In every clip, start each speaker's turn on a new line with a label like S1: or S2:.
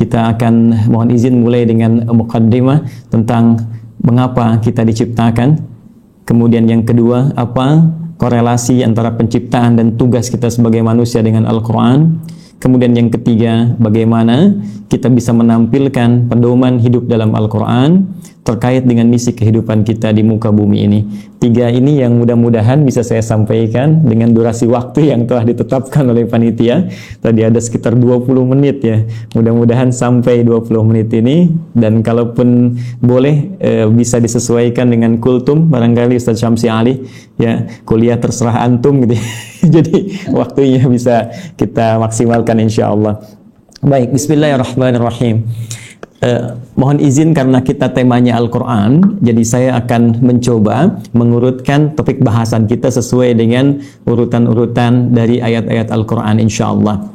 S1: Kita akan mohon izin mulai dengan muqaddimah tentang mengapa kita diciptakan. Kemudian yang kedua, apa korelasi antara penciptaan dan tugas kita sebagai manusia dengan Al-Quran. Kemudian yang ketiga, bagaimana kita bisa menampilkan pedoman hidup dalam Al-Quran terkait dengan misi kehidupan kita di muka bumi ini. Tiga ini yang mudah-mudahan bisa saya sampaikan dengan durasi waktu yang telah ditetapkan oleh panitia. Tadi ada sekitar 20 menit ya. Mudah-mudahan sampai 20 menit ini. Dan kalaupun boleh bisa disesuaikan dengan kultum, barangkali Ustaz Syamsi Ali, ya, kuliah terserah antum gitu. Jadi waktunya bisa kita maksimalkan insya Allah. Baik, bismillahirrahmanirrahim. Mohon izin karena kita temanya Al-Quran, jadi saya akan mencoba mengurutkan topik bahasan kita sesuai dengan urutan-urutan dari ayat-ayat Al-Quran insya Allah.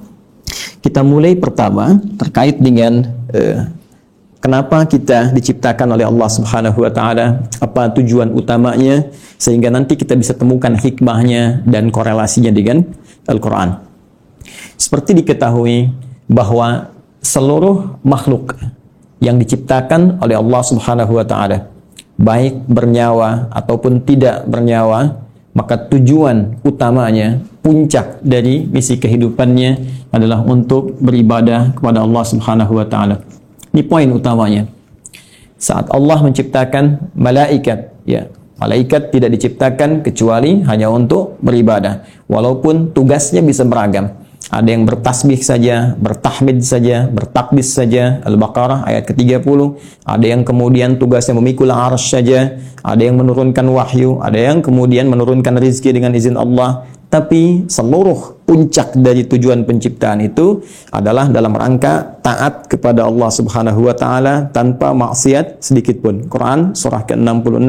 S1: Kita mulai pertama terkait dengan kenapa kita diciptakan oleh Allah Subhanahu wa Ta'ala, apa tujuan utamanya, sehingga nanti kita bisa temukan hikmahnya dan korelasinya dengan Al-Quran. Seperti diketahui bahwa seluruh makhluk yang diciptakan oleh Allah Subhanahu wa Ta'ala, baik bernyawa ataupun tidak bernyawa, maka tujuan utamanya, puncak dari misi kehidupannya adalah untuk beribadah kepada Allah Subhanahu wa Ta'ala. Ini poin utamanya. Saat Allah menciptakan malaikat, ya, malaikat tidak diciptakan kecuali hanya untuk beribadah, walaupun tugasnya bisa beragam. Ada yang bertasbih saja, bertahmid saja, bertakbis saja, Al-Baqarah ayat ke-30. Ada yang kemudian tugasnya memikul arsy saja, ada yang menurunkan wahyu, ada yang kemudian menurunkan rezeki dengan izin Allah. Tapi seluruh puncak dari tujuan penciptaan itu adalah dalam rangka taat kepada Allah Subhanahu wa Ta'ala tanpa maksiat sedikit pun. Quran surah ke-66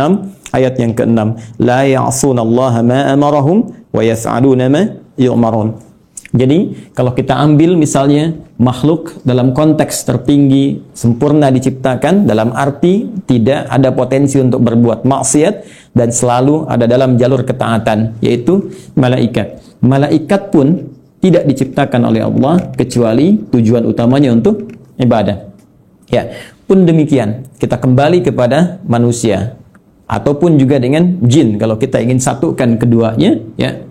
S1: ayat yang ke-6. La ya'sunallaha ma amarahum wa yaf'aluna ma yu'marun. Jadi kalau kita ambil misalnya makhluk dalam konteks tertinggi sempurna diciptakan dalam arti tidak ada potensi untuk berbuat maksiat dan selalu ada dalam jalur ketaatan, yaitu malaikat. Malaikat pun tidak diciptakan oleh Allah kecuali tujuan utamanya untuk ibadah. Ya, pun demikian kita kembali kepada manusia ataupun juga dengan jin kalau kita ingin satukan keduanya, ya.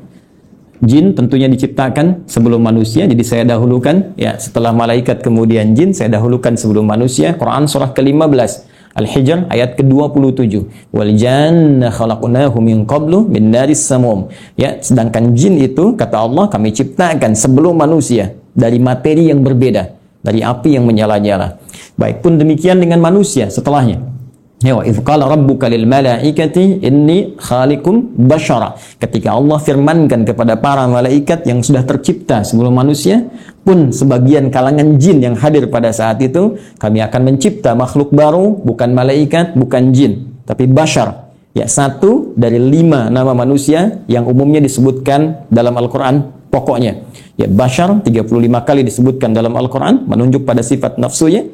S1: Jin tentunya diciptakan sebelum manusia, jadi saya dahulukan, ya, setelah malaikat kemudian jin, saya dahulukan sebelum manusia. Quran surah ke-15 Al-Hijr ayat ke-27. Wal janna khalaqnahu min qablu min naris samum. Ya, sedangkan jin itu kata Allah kami ciptakan sebelum manusia dari materi yang berbeda, dari api yang menyala-nyala. Baik, pun demikian dengan manusia setelahnya. Ya, wa idz qala rabbuka lil malaikati inni khaliqum basyara. Ketika Allah firmankan kepada para malaikat yang sudah tercipta sebelum manusia, pun sebagian kalangan jin yang hadir pada saat itu, kami akan mencipta makhluk baru, bukan malaikat, bukan jin, tapi basyar. Ya, satu dari 5 nama manusia yang umumnya disebutkan dalam Al-Quran pokoknya. Ya, basyar 35 kali disebutkan dalam Al-Quran, menunjuk pada sifat nafsunya.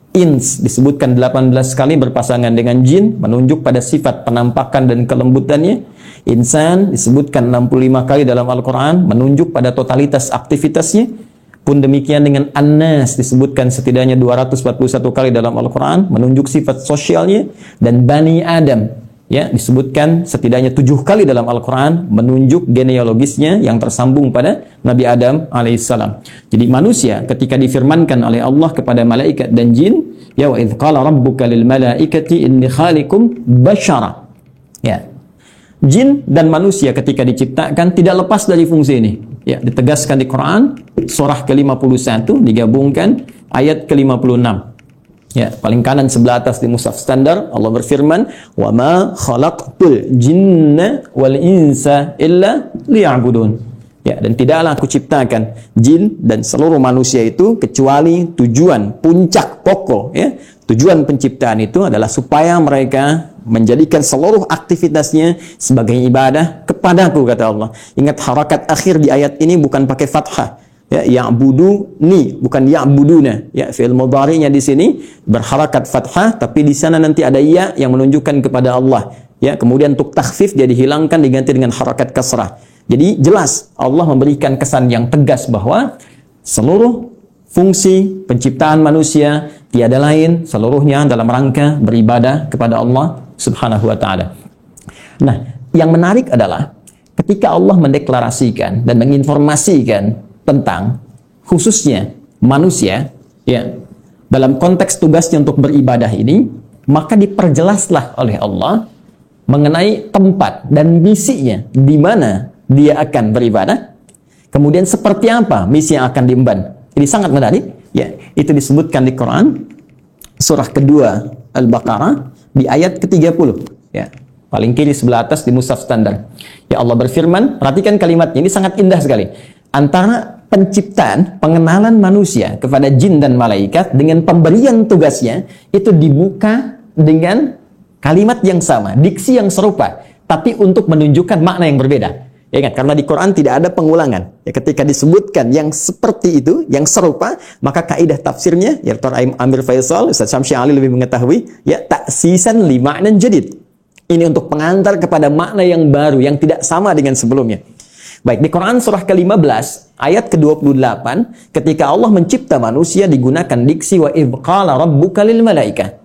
S1: Ins disebutkan 18 kali berpasangan dengan jin, menunjuk pada sifat penampakan dan kelembutannya. Insan disebutkan 65 kali dalam Al-Quran, menunjuk pada totalitas aktivitasnya. Pun demikian dengan An-Nas disebutkan setidaknya 241 kali dalam Al-Quran, menunjuk sifat sosialnya. Dan Bani Adam, ya, disebutkan setidaknya 7 kali dalam Al-Quran, menunjuk genealogisnya yang tersambung pada Nabi Adam alaihissalam. Jadi manusia ketika difirmankan oleh Allah kepada malaikat dan jin, ya, wa idz qala rabbuka lil malaikati inni khaliqum basyara. Ya, jin dan manusia ketika diciptakan tidak lepas dari fungsi ini. Ya, ditegaskan di Quran surah ke-51 digabungkan ayat ke-56. Ya, paling kanan sebelah atas di mushaf standar Allah berfirman, "Wa ma khalaqtul jinna wal insa illa liya'budun." Ya, dan tidaklah aku ciptakan jin dan seluruh manusia itu kecuali tujuan puncak pokok, ya. Tujuan penciptaan itu adalah supaya mereka menjadikan seluruh aktivitasnya sebagai ibadah kepadaku, kata Allah. Ingat harakat akhir di ayat ini bukan pakai fathah. Ya, ya'buduni bukan ya'buduna. Ya, fi'il mudhari'nya di sini berharakat fathah, tapi di sana nanti ada ya yang menunjukkan kepada Allah. Ya, kemudian untuk takhfif dia dihilangkan diganti dengan harakat kasrah. Jadi jelas Allah memberikan kesan yang tegas bahwa seluruh fungsi penciptaan manusia tiada lain seluruhnya dalam rangka beribadah kepada Allah Subhanahu wa taala. Nah, yang menarik adalah ketika Allah mendeklarasikan dan menginformasikan tentang khususnya manusia ya dalam konteks tugasnya untuk beribadah ini, maka diperjelaslah oleh Allah mengenai tempat dan misinya di mana dia akan beribadah. Kemudian seperti apa misi yang akan diemban. Ini sangat menarik ya. Itu disebutkan di Quran surah kedua Al-Baqarah di ayat ke-30 ya. Paling kiri sebelah atas di mushaf standar. Ya Allah berfirman, perhatikan kalimatnya ini sangat indah sekali. Antara penciptaan, pengenalan manusia kepada jin dan malaikat dengan pemberian tugasnya itu dibuka dengan kalimat yang sama, diksi yang serupa, tapi untuk menunjukkan makna yang berbeda. Ya ingat, karena di Quran tidak ada pengulangan. Ya, ketika disebutkan yang seperti itu, yang serupa, maka kaidah tafsirnya, ya Dr. Amir Faisal, Ustaz Syamsi Ali lebih mengetahui, ya taksisan li ma'nan jadid. Ini untuk pengantar kepada makna yang baru, yang tidak sama dengan sebelumnya. Baik, di Quran surah ke-15, ayat ke-28, ketika Allah mencipta manusia digunakan diksi wa idh qala rabbuka lil malaikah.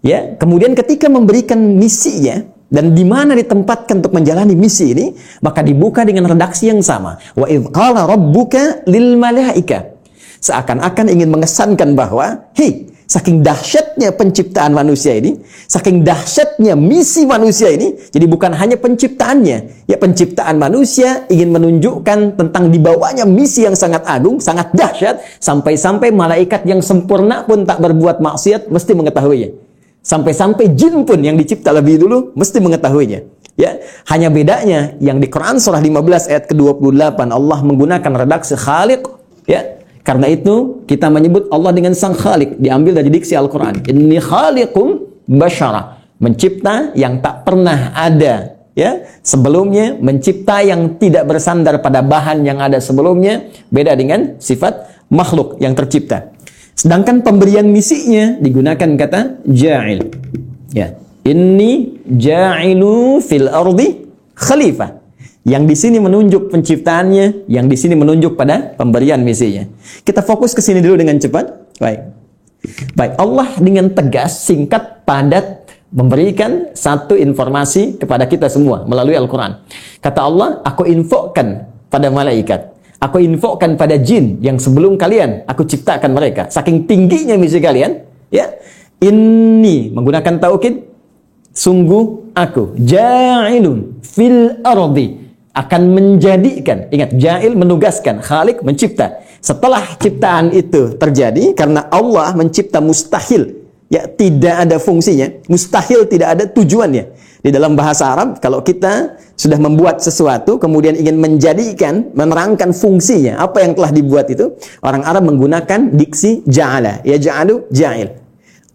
S1: Ya, kemudian ketika memberikan misinya dan di mana ditempatkan untuk menjalani misi ini, maka dibuka dengan redaksi yang sama. Wa idh qala rabbuka lil malaikah. Seakan-akan ingin mengesankan bahwa, hei, saking dahsyatnya penciptaan manusia ini, saking dahsyatnya misi manusia ini, jadi bukan hanya penciptaannya, ya penciptaan manusia ingin menunjukkan tentang dibawanya misi yang sangat agung, sangat dahsyat, sampai-sampai malaikat yang sempurna pun tak berbuat maksiat mesti mengetahuinya. Sampai-sampai jin pun yang dicipta lebih dulu mesti mengetahuinya. Ya, hanya bedanya yang di Quran surah 15 ayat ke-28 Allah menggunakan redaksi khaliq, ya. Karena itu kita menyebut Allah dengan sang khaliq, diambil dari diksi Al-Qur'an. Inni khaliqum basyara, mencipta yang tak pernah ada, ya. Sebelumnya mencipta yang tidak bersandar pada bahan yang ada sebelumnya, beda dengan sifat makhluk yang tercipta. Sedangkan pemberian misinya digunakan kata ja'il. Ya, inni ja'ilu fil ardi khalifah. Yang di sini menunjuk penciptaannya, yang di sini menunjuk pada pemberian misinya. Kita fokus ke sini dulu dengan cepat. Baik, Allah dengan tegas, singkat, padat memberikan satu informasi kepada kita semua melalui Al-Quran. Kata Allah, aku infokan pada malaikat. Aku infokan pada jin yang sebelum kalian aku ciptakan mereka. Saking tingginya misi kalian, ya. Ini menggunakan taukid, sungguh aku ja'ilun fil ardi, akan menjadikan. Ingat, ja'il menugaskan, khalik mencipta. Setelah ciptaan itu terjadi, karena Allah mencipta mustahil, ya tidak ada fungsinya, mustahil tidak ada tujuannya. Di dalam bahasa Arab, kalau kita sudah membuat sesuatu, kemudian ingin menjadikan, menerangkan fungsinya, apa yang telah dibuat itu, orang Arab menggunakan diksi ja'ala, ya ja'alu ja'il.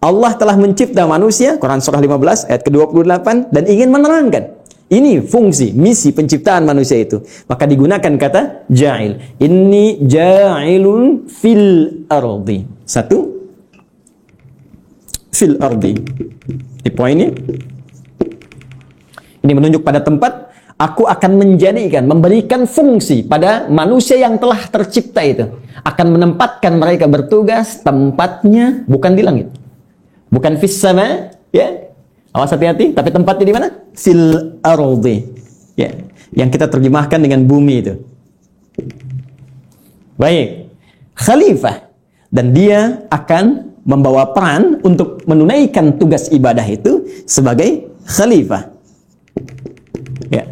S1: Allah telah mencipta manusia, Quran surah 15 ayat ke-28, dan ingin menerangkan ini fungsi, misi penciptaan manusia itu, maka digunakan kata ja'il. Inni ja'ilun fil ardi. Satu, fil ardi. Ini poinnya. Ini menunjuk pada tempat. Aku akan menjadikan, memberikan fungsi pada manusia yang telah tercipta itu. Akan menempatkan mereka bertugas, tempatnya bukan di langit, bukan fis sama, ya. Awas hati-hati, tapi tempatnya di mana? Fil ardi. Ya, yang kita terjemahkan dengan bumi itu. Baik, khalifah, dan dia akan membawa peran untuk menunaikan tugas ibadah itu sebagai khalifah. Ya,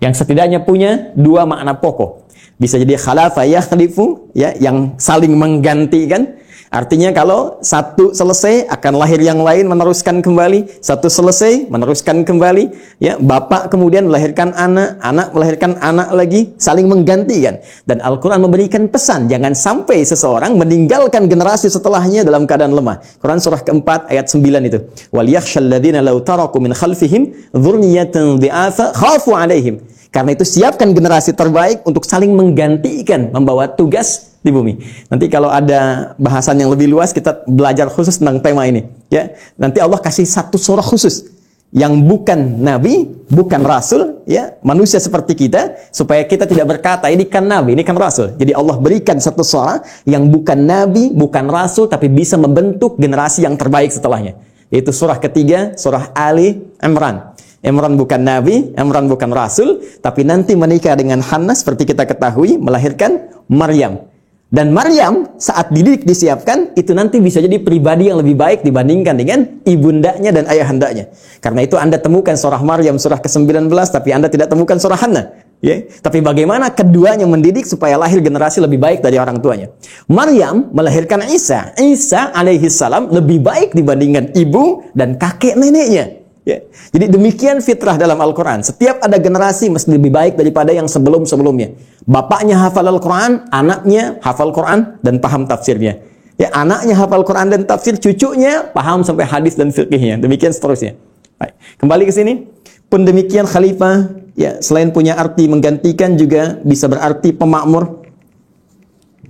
S1: yang setidaknya punya dua makna pokok. Bisa jadi khalafa yakhlifu, ya, yang saling menggantikan. Artinya kalau satu selesai akan lahir yang lain meneruskan kembali, satu selesai meneruskan kembali, ya, bapak kemudian melahirkan anak, anak melahirkan anak lagi, saling menggantikan. Dan Al-Qur'an memberikan pesan jangan sampai seseorang meninggalkan generasi setelahnya dalam keadaan lemah. Quran surah keempat ayat 9 itu. Wal yakhshal ladzina law taraku min khalfihim dzurriyyatan dhi'afa khafu 'alaihim. Karena itu siapkan generasi terbaik untuk saling menggantikan membawa tugas di bumi. Nanti kalau ada bahasan yang lebih luas kita belajar khusus tentang tema ini, ya. Nanti Allah kasih satu surah khusus yang bukan nabi, bukan rasul, ya, manusia seperti kita, supaya kita tidak berkata ini kan nabi, ini kan rasul. Jadi Allah berikan satu suara yang bukan nabi, bukan rasul, tapi bisa membentuk generasi yang terbaik setelahnya. Yaitu surah ketiga, surah Ali Imran. Imran bukan nabi, Imran bukan rasul, tapi nanti menikah dengan Hannah seperti kita ketahui, melahirkan Maryam. Dan Maryam saat dididik disiapkan, itu nanti bisa jadi pribadi yang lebih baik dibandingkan dengan ibundanya dan ayahandanya. Karena itu Anda temukan surah Maryam surah ke-19, tapi Anda tidak temukan surah Hannah. Ya. Tapi bagaimana keduanya mendidik supaya lahir generasi lebih baik dari orang tuanya. Maryam melahirkan Isa. Isa alaihi salam lebih baik dibandingkan ibu dan kakek neneknya. Ya. Jadi demikian fitrah dalam Al-Quran. Setiap ada generasi mesti lebih baik daripada yang sebelum-sebelumnya. Bapaknya hafal Al-Quran, anaknya hafal Quran dan paham tafsirnya. Ya, anaknya hafal Quran dan tafsir, cucunya paham sampai hadis dan fiqhnya. Demikian seterusnya. Baik. Kembali ke sini. Pun demikian khalifah, ya, selain punya arti menggantikan juga bisa berarti pemakmur.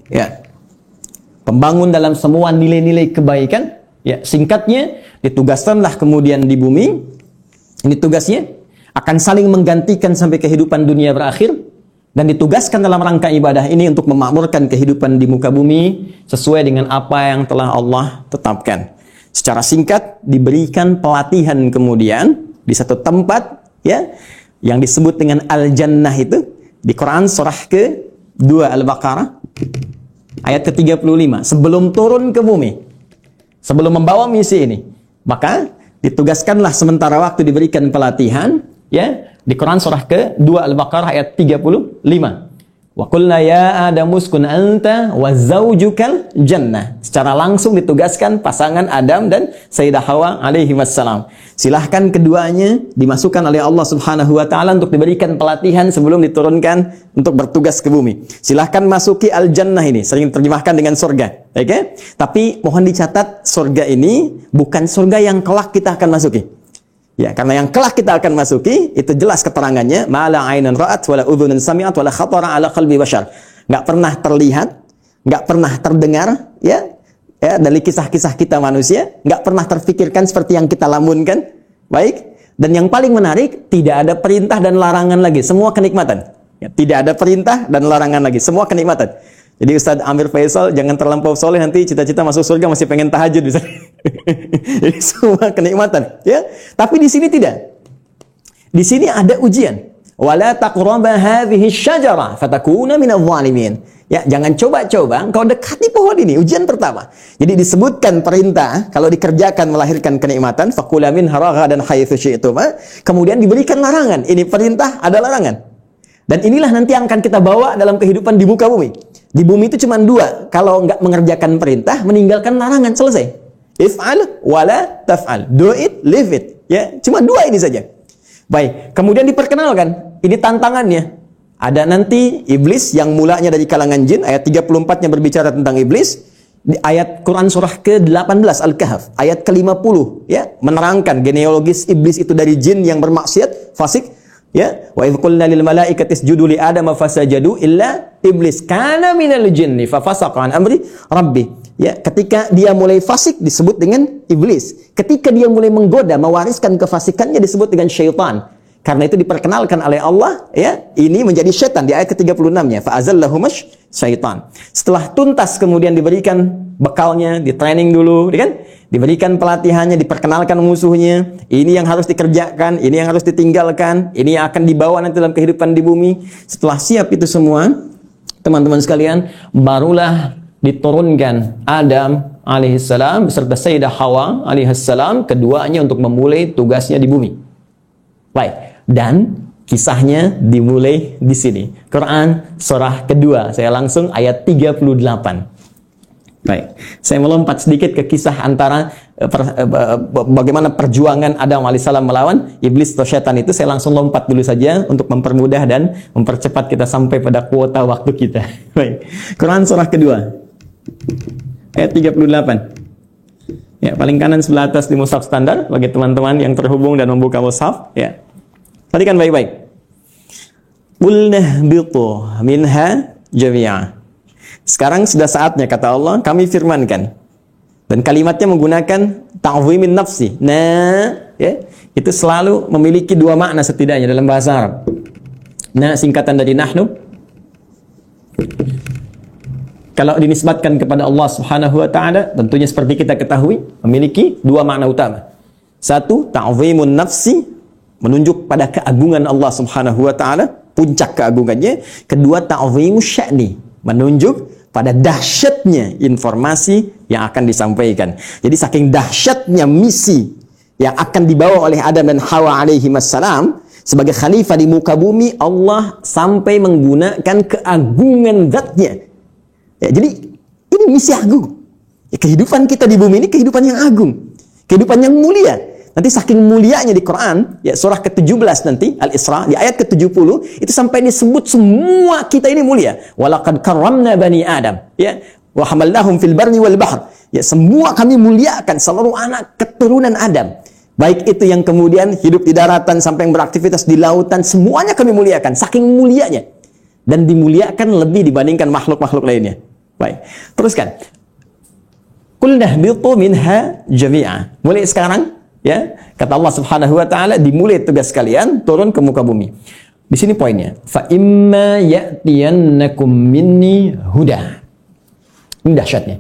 S1: Ya. Pembangun dalam semua nilai-nilai kebaikan. Ya, singkatnya, ditugaskanlah kemudian di bumi, ini tugasnya, akan saling menggantikan sampai kehidupan dunia berakhir, dan ditugaskan dalam rangka ibadah ini untuk memakmurkan kehidupan di muka bumi, sesuai dengan apa yang telah Allah tetapkan. Secara singkat, diberikan pelatihan kemudian, di satu tempat, ya, yang disebut dengan Al-Jannah itu, di Quran surah ke-2 Al-Baqarah, ayat ke-35, sebelum turun ke bumi, sebelum membawa misi ini, maka ditugaskanlah sementara waktu diberikan pelatihan, ya, di Quran surah ke-2 Al-Baqarah ayat 35. Wa qulna ya Adamu uskun anta wa zaujukal jannah. Secara langsung ditugaskan pasangan Adam dan Sayyidah Hawa alaihi wassalam. Silahkan keduanya dimasukkan oleh Allah Subhanahu wa taala untuk diberikan pelatihan sebelum diturunkan untuk bertugas ke bumi. Silahkan masuki al-jannah ini, sering terjemahkan dengan surga. Oke? Okay? Tapi mohon dicatat, surga ini bukan surga yang kelak kita akan masuki. Ya, karena yang kelak kita akan masuki itu jelas keterangannya, mala ainan ra'at wala udhunun sami'at wala khatara ala qalbi bashar. Enggak pernah terlihat, enggak pernah terdengar, ya dari kisah-kisah kita manusia, enggak pernah terfikirkan seperti yang kita lamunkan. Baik. Dan yang paling menarik, tidak ada perintah dan larangan lagi, semua kenikmatan. Ya, tidak ada perintah dan larangan lagi, semua kenikmatan. Jadi Ustadz Amir Faisal jangan terlampau soleh, nanti cita-cita masuk surga masih pengen tahajud bisa. Jadi semua kenikmatan, ya. Tapi di sini tidak. Di sini ada ujian. Wala taqraba hadhihi syajara fatakuna minadh dhalimin. Ya, jangan coba-coba engkau dekati pohon ini, ujian pertama. Jadi disebutkan perintah kalau dikerjakan melahirkan kenikmatan, faqula minha ragadan haitsu syi'tuma. Kemudian diberikan larangan. Ini perintah, ada larangan. Dan inilah nanti yang akan kita bawa dalam kehidupan di muka bumi. Di bumi itu cuma dua. Kalau nggak mengerjakan perintah, meninggalkan larangan, selesai. If'al wala taf'al. Do it, leave it. Ya, cuma dua ini saja. Baik, kemudian diperkenalkan. Ini tantangannya. Ada nanti iblis yang mulanya dari kalangan jin, ayat 34-nya berbicara tentang iblis. Di ayat Quran surah ke-18 Al-Kahf, ayat ke-50, ya, menerangkan genealogis iblis itu dari jin yang bermaksiat, fasik. Ya, wa idz qulna lil malaikati isjudu li adama fasajadu illa iblis kana minal jinni fa fasaqa an amri rabbi. Ya, ketika dia mulai fasik disebut dengan iblis. Ketika dia mulai menggoda, mewariskan kefasikannya disebut dengan syaitan. Karena itu diperkenalkan oleh Allah, ya, ini menjadi syaitan di ayat ke-36-nya. Fa azallahumash syaitan. Setelah tuntas kemudian diberikan bekalnya, di training dulu, kan? Diberikan pelatihannya, diperkenalkan musuhnya, ini yang harus dikerjakan, ini yang harus ditinggalkan, ini yang akan dibawa nanti dalam kehidupan di bumi. Setelah siap itu semua, teman-teman sekalian, barulah diturunkan Adam alaihissalam beserta Sayyidah Hawa alaihissalam, keduanya untuk memulai tugasnya di bumi. Baik, dan kisahnya dimulai di sini. Quran surah kedua, saya langsung ayat 38. Baik, saya melompat sedikit ke kisah antara bagaimana perjuangan Adam alaihissalam melawan iblis atau syaitan itu. Saya langsung lompat dulu saja untuk mempermudah dan mempercepat kita sampai pada kuota waktu kita. Baik, Quran surah kedua ayat 38. Ya, paling kanan sebelah atas di mushaf standar bagi teman-teman yang terhubung dan membuka mushaf. Ya, perhatikan baik-baik. Qulna bitu minha jami'a. Sekarang sudah saatnya, kata Allah, kami firmankan. Dan kalimatnya menggunakan ta'zimin nafsi. Nah, ya, itu selalu memiliki dua makna setidaknya dalam bahasa Arab. Nah, singkatan dari nahnu, kalau dinisbatkan kepada Allah Subhanahu wa taala, tentunya seperti kita ketahui memiliki dua makna utama. Satu, ta'zimun nafsi, menunjuk pada keagungan Allah Subhanahu wa taala, puncak keagungannya. Kedua, ta'zimus sya'ni, menunjuk pada dahsyatnya informasi yang akan disampaikan. Jadi saking dahsyatnya misi yang akan dibawa oleh Adam dan Hawa alaihi wassalam sebagai khalifah di muka bumi, Allah sampai menggunakan keagungan zatnya. Ya, jadi ini misi agung. Ya, kehidupan kita di bumi ini kehidupan yang agung, kehidupan yang mulia. Nanti saking mulianya di Quran, ya surah ke-17 nanti, Al-Isra, di ayat ke-70, itu sampai disebut semua kita ini mulia. Walaqad karramna bani Adam, ya, wa hamalnahum fil barri wal bahr. Ya, semua kami muliakan seluruh anak keturunan Adam. Baik itu yang kemudian hidup di daratan sampai yang beraktivitas di lautan, semuanya kami muliakan, saking mulianya. Dan dimuliakan lebih dibandingkan makhluk-makhluk lainnya. Baik, teruskan. Qulna ihbitu minha jami'a. Mulai sekarang, ya, kata Allah Subhanahu wa taala, dimulai tugas kalian turun ke muka bumi. Di sini poinnya, fa imma ya'tiyannakum minni huda. Ini dahsyatnya.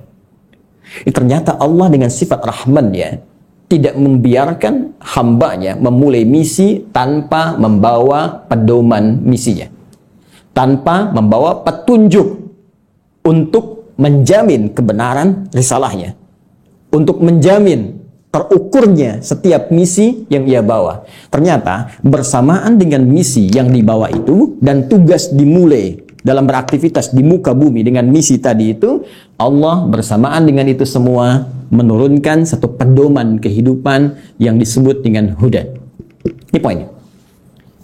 S1: Ternyata Allah dengan sifat Rahman, ya, tidak membiarkan hambanya memulai misi tanpa membawa pedoman misinya, tanpa membawa petunjuk untuk menjamin kebenaran risalahnya, untuk menjamin terukurnya setiap misi yang ia bawa. Ternyata bersamaan dengan misi yang dibawa itu dan tugas dimulai dalam beraktivitas di muka bumi dengan misi tadi itu, Allah bersamaan dengan itu semua menurunkan satu pedoman kehidupan yang disebut dengan huda. Ini poinnya.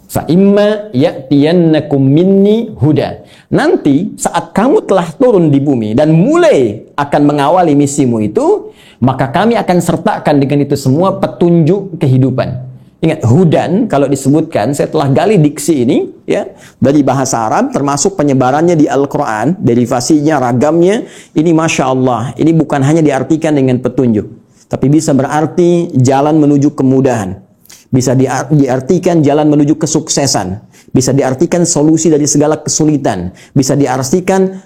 S1: Fa imma ya'tiyannakum minni huda. Nanti saat kamu telah turun di bumi dan mulai akan mengawali misimu itu, maka kami akan sertakan dengan itu semua petunjuk kehidupan. Ingat, hudan kalau disebutkan, saya telah gali diksi ini, ya, dari bahasa Arab, termasuk penyebarannya di Al-Quran, derivasinya, ragamnya, ini Masya Allah, ini bukan hanya diartikan dengan petunjuk, tapi bisa berarti jalan menuju kemudahan, bisa diartikan jalan menuju kesuksesan, bisa diartikan solusi dari segala kesulitan, bisa diartikan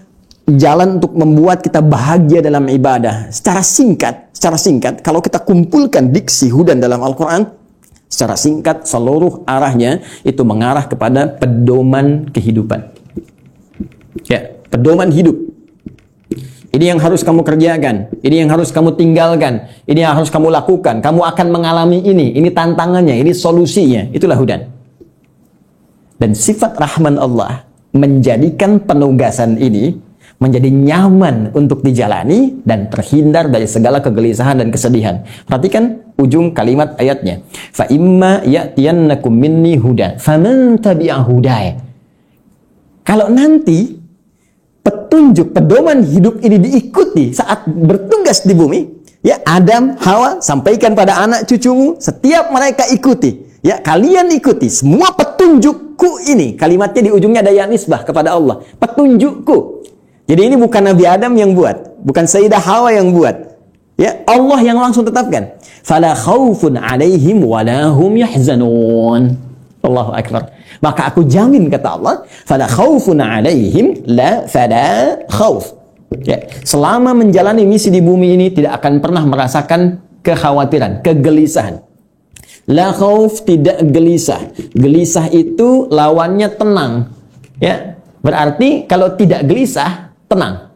S1: jalan untuk membuat kita bahagia dalam ibadah. Secara singkat, kalau kita kumpulkan diksi hudan dalam Al-Quran, secara singkat, seluruh arahnya itu mengarah kepada pedoman kehidupan. Ya, pedoman hidup. Ini yang harus kamu kerjakan, ini yang harus kamu tinggalkan, ini yang harus kamu lakukan. Kamu akan mengalami ini tantangannya, ini solusinya. Itulah hudan. Dan sifat Rahman Allah menjadikan penugasan ini menjadi nyaman untuk dijalani dan terhindar dari segala kegelisahan dan kesedihan. Perhatikan ujung kalimat ayatnya. Fa imma ya'tiyannakum minni huda faman tabi'a hudaya. Kalau nanti petunjuk pedoman hidup ini diikuti saat bertugas di bumi, ya, Adam, Hawa, sampaikan pada anak cucumu, setiap mereka ikuti. Ya, kalian ikuti semua petunjukku ini. Kalimatnya di ujungnya ada ya nisbah kepada Allah. Petunjukku. Jadi ini bukan Nabi Adam yang buat, bukan Sayyidah Hawa yang buat. Ya, Allah yang langsung tetapkan. Fala khaufun 'alaihim wa la hum yahzanun. Allahu akbar. Maka aku jamin, kata Allah, fala khaufun 'alaihim la fala khauf. Ya, selama menjalani misi di bumi ini tidak akan pernah merasakan kekhawatiran, kegelisahan. La khauf, tidak gelisah. Gelisah itu lawannya tenang. Ya, berarti kalau tidak gelisah, tenang.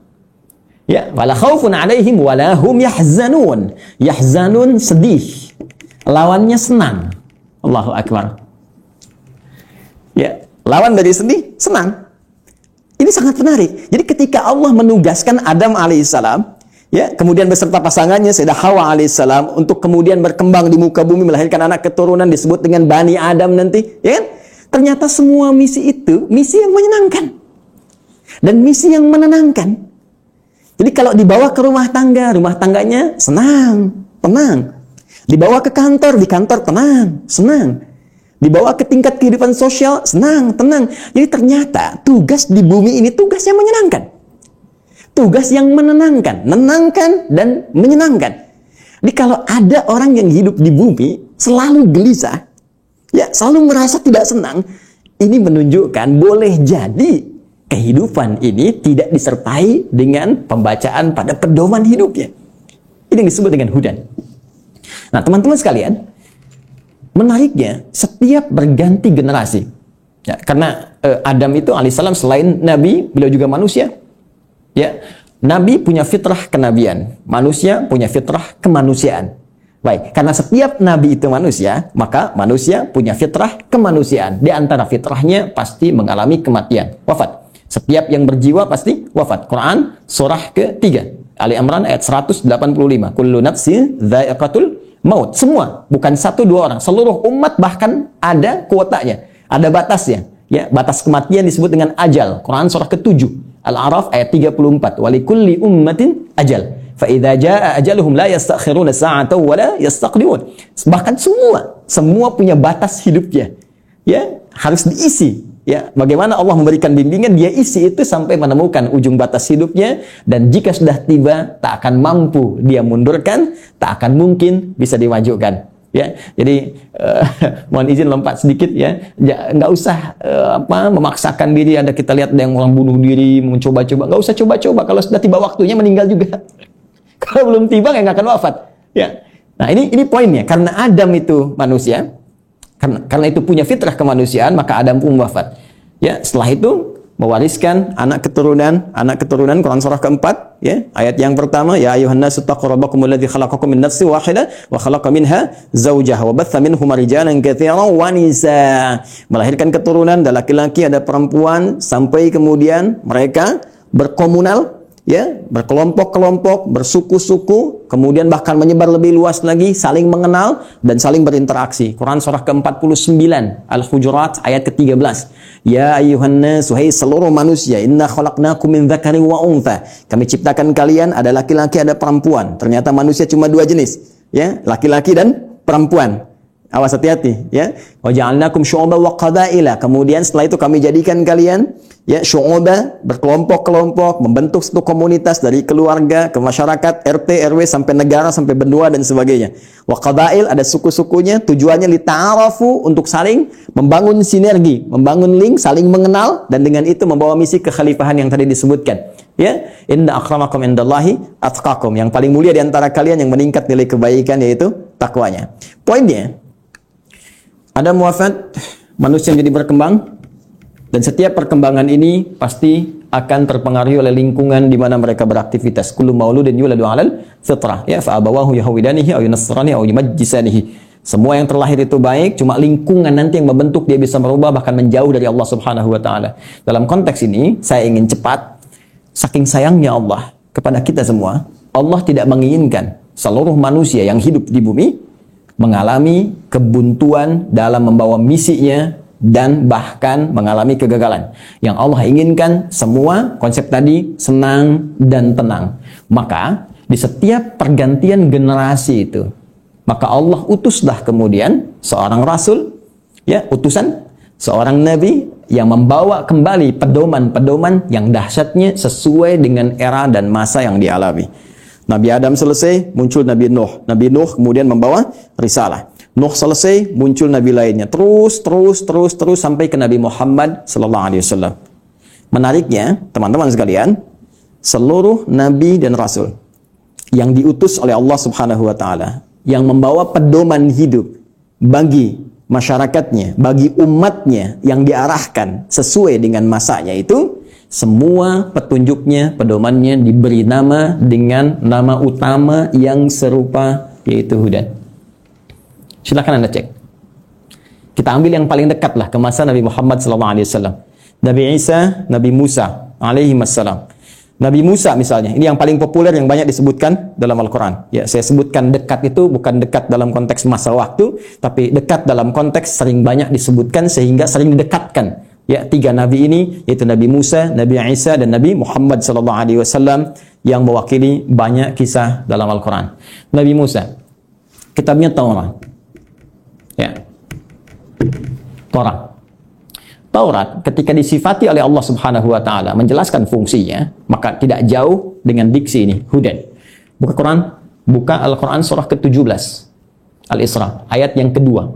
S1: Ya, wala khaufun 'alaihim wala hum yahzanun. Yahzanun, sedih. Lawannya senang. Allahu akbar. Ya, lawan dari sedih, senang. Ini sangat menarik. Jadi ketika Allah menugaskan Adam alaihissalam, ya, kemudian beserta pasangannya Sayyidah Hawa alaihissalam untuk kemudian berkembang di muka bumi melahirkan anak keturunan disebut dengan Bani Adam nanti, ya kan? Ternyata semua misi itu misi yang menyenangkan dan misi yang menenangkan. Jadi kalau dibawa ke rumah tangganya senang, tenang. Dibawa ke kantor, di kantor tenang, senang. Dibawa ke tingkat kehidupan sosial, senang, tenang. Jadi ternyata tugas di bumi ini tugas yang menyenangkan. Tugas yang menenangkan, menenangkan dan menyenangkan. Jadi kalau ada orang yang hidup di bumi selalu gelisah, ya, selalu merasa tidak senang, ini menunjukkan boleh jadi kehidupan ini tidak disertai dengan pembacaan pada pedoman hidupnya. Ini yang disebut dengan hudan. Nah, teman-teman sekalian, menariknya setiap berganti generasi, ya, karena Adam itu alaihissalam selain nabi, beliau juga manusia. Ya, nabi punya fitrah kenabian, manusia punya fitrah kemanusiaan. Baik, karena setiap nabi itu manusia, maka manusia punya fitrah kemanusiaan. Di antara fitrahnya pasti mengalami kematian, wafat. Setiap yang berjiwa pasti wafat. Quran surah ke-3, Ali Imran ayat 185. Kullu nafsin dha'iqatul maut. Semua, bukan satu dua orang, seluruh umat bahkan ada kuotanya, ada batasnya. Ya, batas kematian disebut dengan ajal. Quran surah ke-7, Al-A'raf ayat 34. Walikulli ummatin ajal. Fa'idha ja'a ajaluhum la yastakhiruna sa'atan wa la yastaqdimun. Bahkan semua punya batas hidupnya. Ya, harus diisi. Ya, bagaimana Allah memberikan bimbingan, dia isi itu sampai menemukan ujung batas hidupnya, dan jika sudah tiba tak akan mampu dia mundurkan, tak akan mungkin bisa dimajukan. Ya, jadi mohon izin lompat sedikit ya, nggak usah memaksakan diri. Ada kita lihat ada yang orang bunuh diri, mencoba-coba, nggak usah coba-coba. Kalau sudah tiba waktunya meninggal juga. Kalau belum tiba nggak akan wafat. Ya. Nah, ini poinnya. Karena Adam itu manusia, karena itu punya fitrah kemanusiaan, maka Adam pun wafat. Ya, setelah itu mewariskan anak keturunan Quran surah ke-4, ya. Ayat yang pertama, ya ayuhan nasu taqu rabbakumul ladzi khalaqakum min nafsin wahidah wa khalaqa minha zawjaha wa batha minhuma rijalan katsiran wa nisaa. Melahirkan keturunan, ada laki-laki, ada perempuan, sampai kemudian mereka berkomunal, ya, berkelompok-kelompok, bersuku-suku, kemudian bahkan menyebar lebih luas lagi, saling mengenal dan saling berinteraksi. Quran surah ke-49, Al-Hujurat ayat ke-13. Ya ayyuhan nas, wahai seluruh manusia, inna khalaqnakum min dzakarin wa untha. Kami ciptakan kalian, ada laki-laki, ada perempuan. Ternyata manusia cuma dua jenis, ya, laki-laki dan perempuan. Awas, hati-hati, ya. Wa ja'alnakum syu'uban wa qabaila. Kemudian setelah itu kami jadikan kalian, ya, syu'uba, berkelompok-kelompok, membentuk satu komunitas dari keluarga ke masyarakat, RT, RW sampai negara, sampai benua dan sebagainya. Wa qabail, ada suku-sukunya, tujuannya lita'arafu, untuk saling membangun sinergi, membangun link, saling mengenal, dan dengan itu membawa misi kekhalifahan yang tadi disebutkan. Ya, inna akramakum indallahi atqakum. Yang paling mulia di antara kalian yang meningkat nilai kebaikan yaitu takwanya. Poinnya, ada wafat, manusia menjadi berkembang, dan setiap perkembangan ini pasti akan terpengaruhi oleh lingkungan di mana mereka beraktivitas. Kullu mauludin yuladu 'alal fitrah, ya, fa abawahu yahwidanihi aw yunassiranihi aw yumajjisanihi. Semua yang terlahir itu baik, cuma lingkungan nanti yang membentuk dia bisa merubah, bahkan menjauh dari Allah Subhanahu wa taala. Dalam konteks ini, saya ingin cepat, saking sayangnya Allah kepada kita semua, Allah tidak menginginkan seluruh manusia yang hidup di bumi mengalami kebuntuan dalam membawa misinya dan bahkan mengalami kegagalan. Yang Allah inginkan semua konsep tadi senang dan tenang. Maka di setiap pergantian generasi itu, maka Allah utuslah kemudian seorang rasul, ya, utusan, seorang nabi yang membawa kembali pedoman-pedoman yang dahsyatnya sesuai dengan era dan masa yang dialami. Nabi Adam selesai, muncul Nabi Nuh. Nabi Nuh kemudian membawa risalah. Nuh selesai, muncul nabi lainnya. Terus sampai ke Nabi Muhammad sallallahu alaihi wasallam. Menariknya, teman-teman sekalian, seluruh nabi dan rasul yang diutus oleh Allah Subhanahu wa taala, yang membawa pedoman hidup bagi masyarakatnya, bagi umatnya, yang diarahkan sesuai dengan masanya, itu semua petunjuknya, pedomannya diberi nama dengan nama utama yang serupa, yaitu hudan. Silakan Anda cek. Kita ambil yang paling dekat lah ke masa Nabi Muhammad SAW. Nabi Isa, Nabi Musa alaihi wassalam. Nabi Musa misalnya, ini yang paling populer, yang banyak disebutkan dalam Al-Quran. Ya, saya sebutkan dekat itu bukan dekat dalam konteks masa waktu, tapi dekat dalam konteks sering banyak disebutkan sehingga sering didekatkan. Ya, tiga nabi ini, yaitu Nabi Musa, Nabi Isa, dan Nabi Muhammad SAW, yang mewakili banyak kisah dalam Al-Quran. Nabi Musa, kitabnya Taurat. Ya, Taurat ketika disifati oleh Allah Subhanahu wa taala menjelaskan fungsinya, maka tidak jauh dengan diksi ini, hudan. Buka Quran, buka Al-Quran surah ke-17. Al-Isra, ayat yang kedua.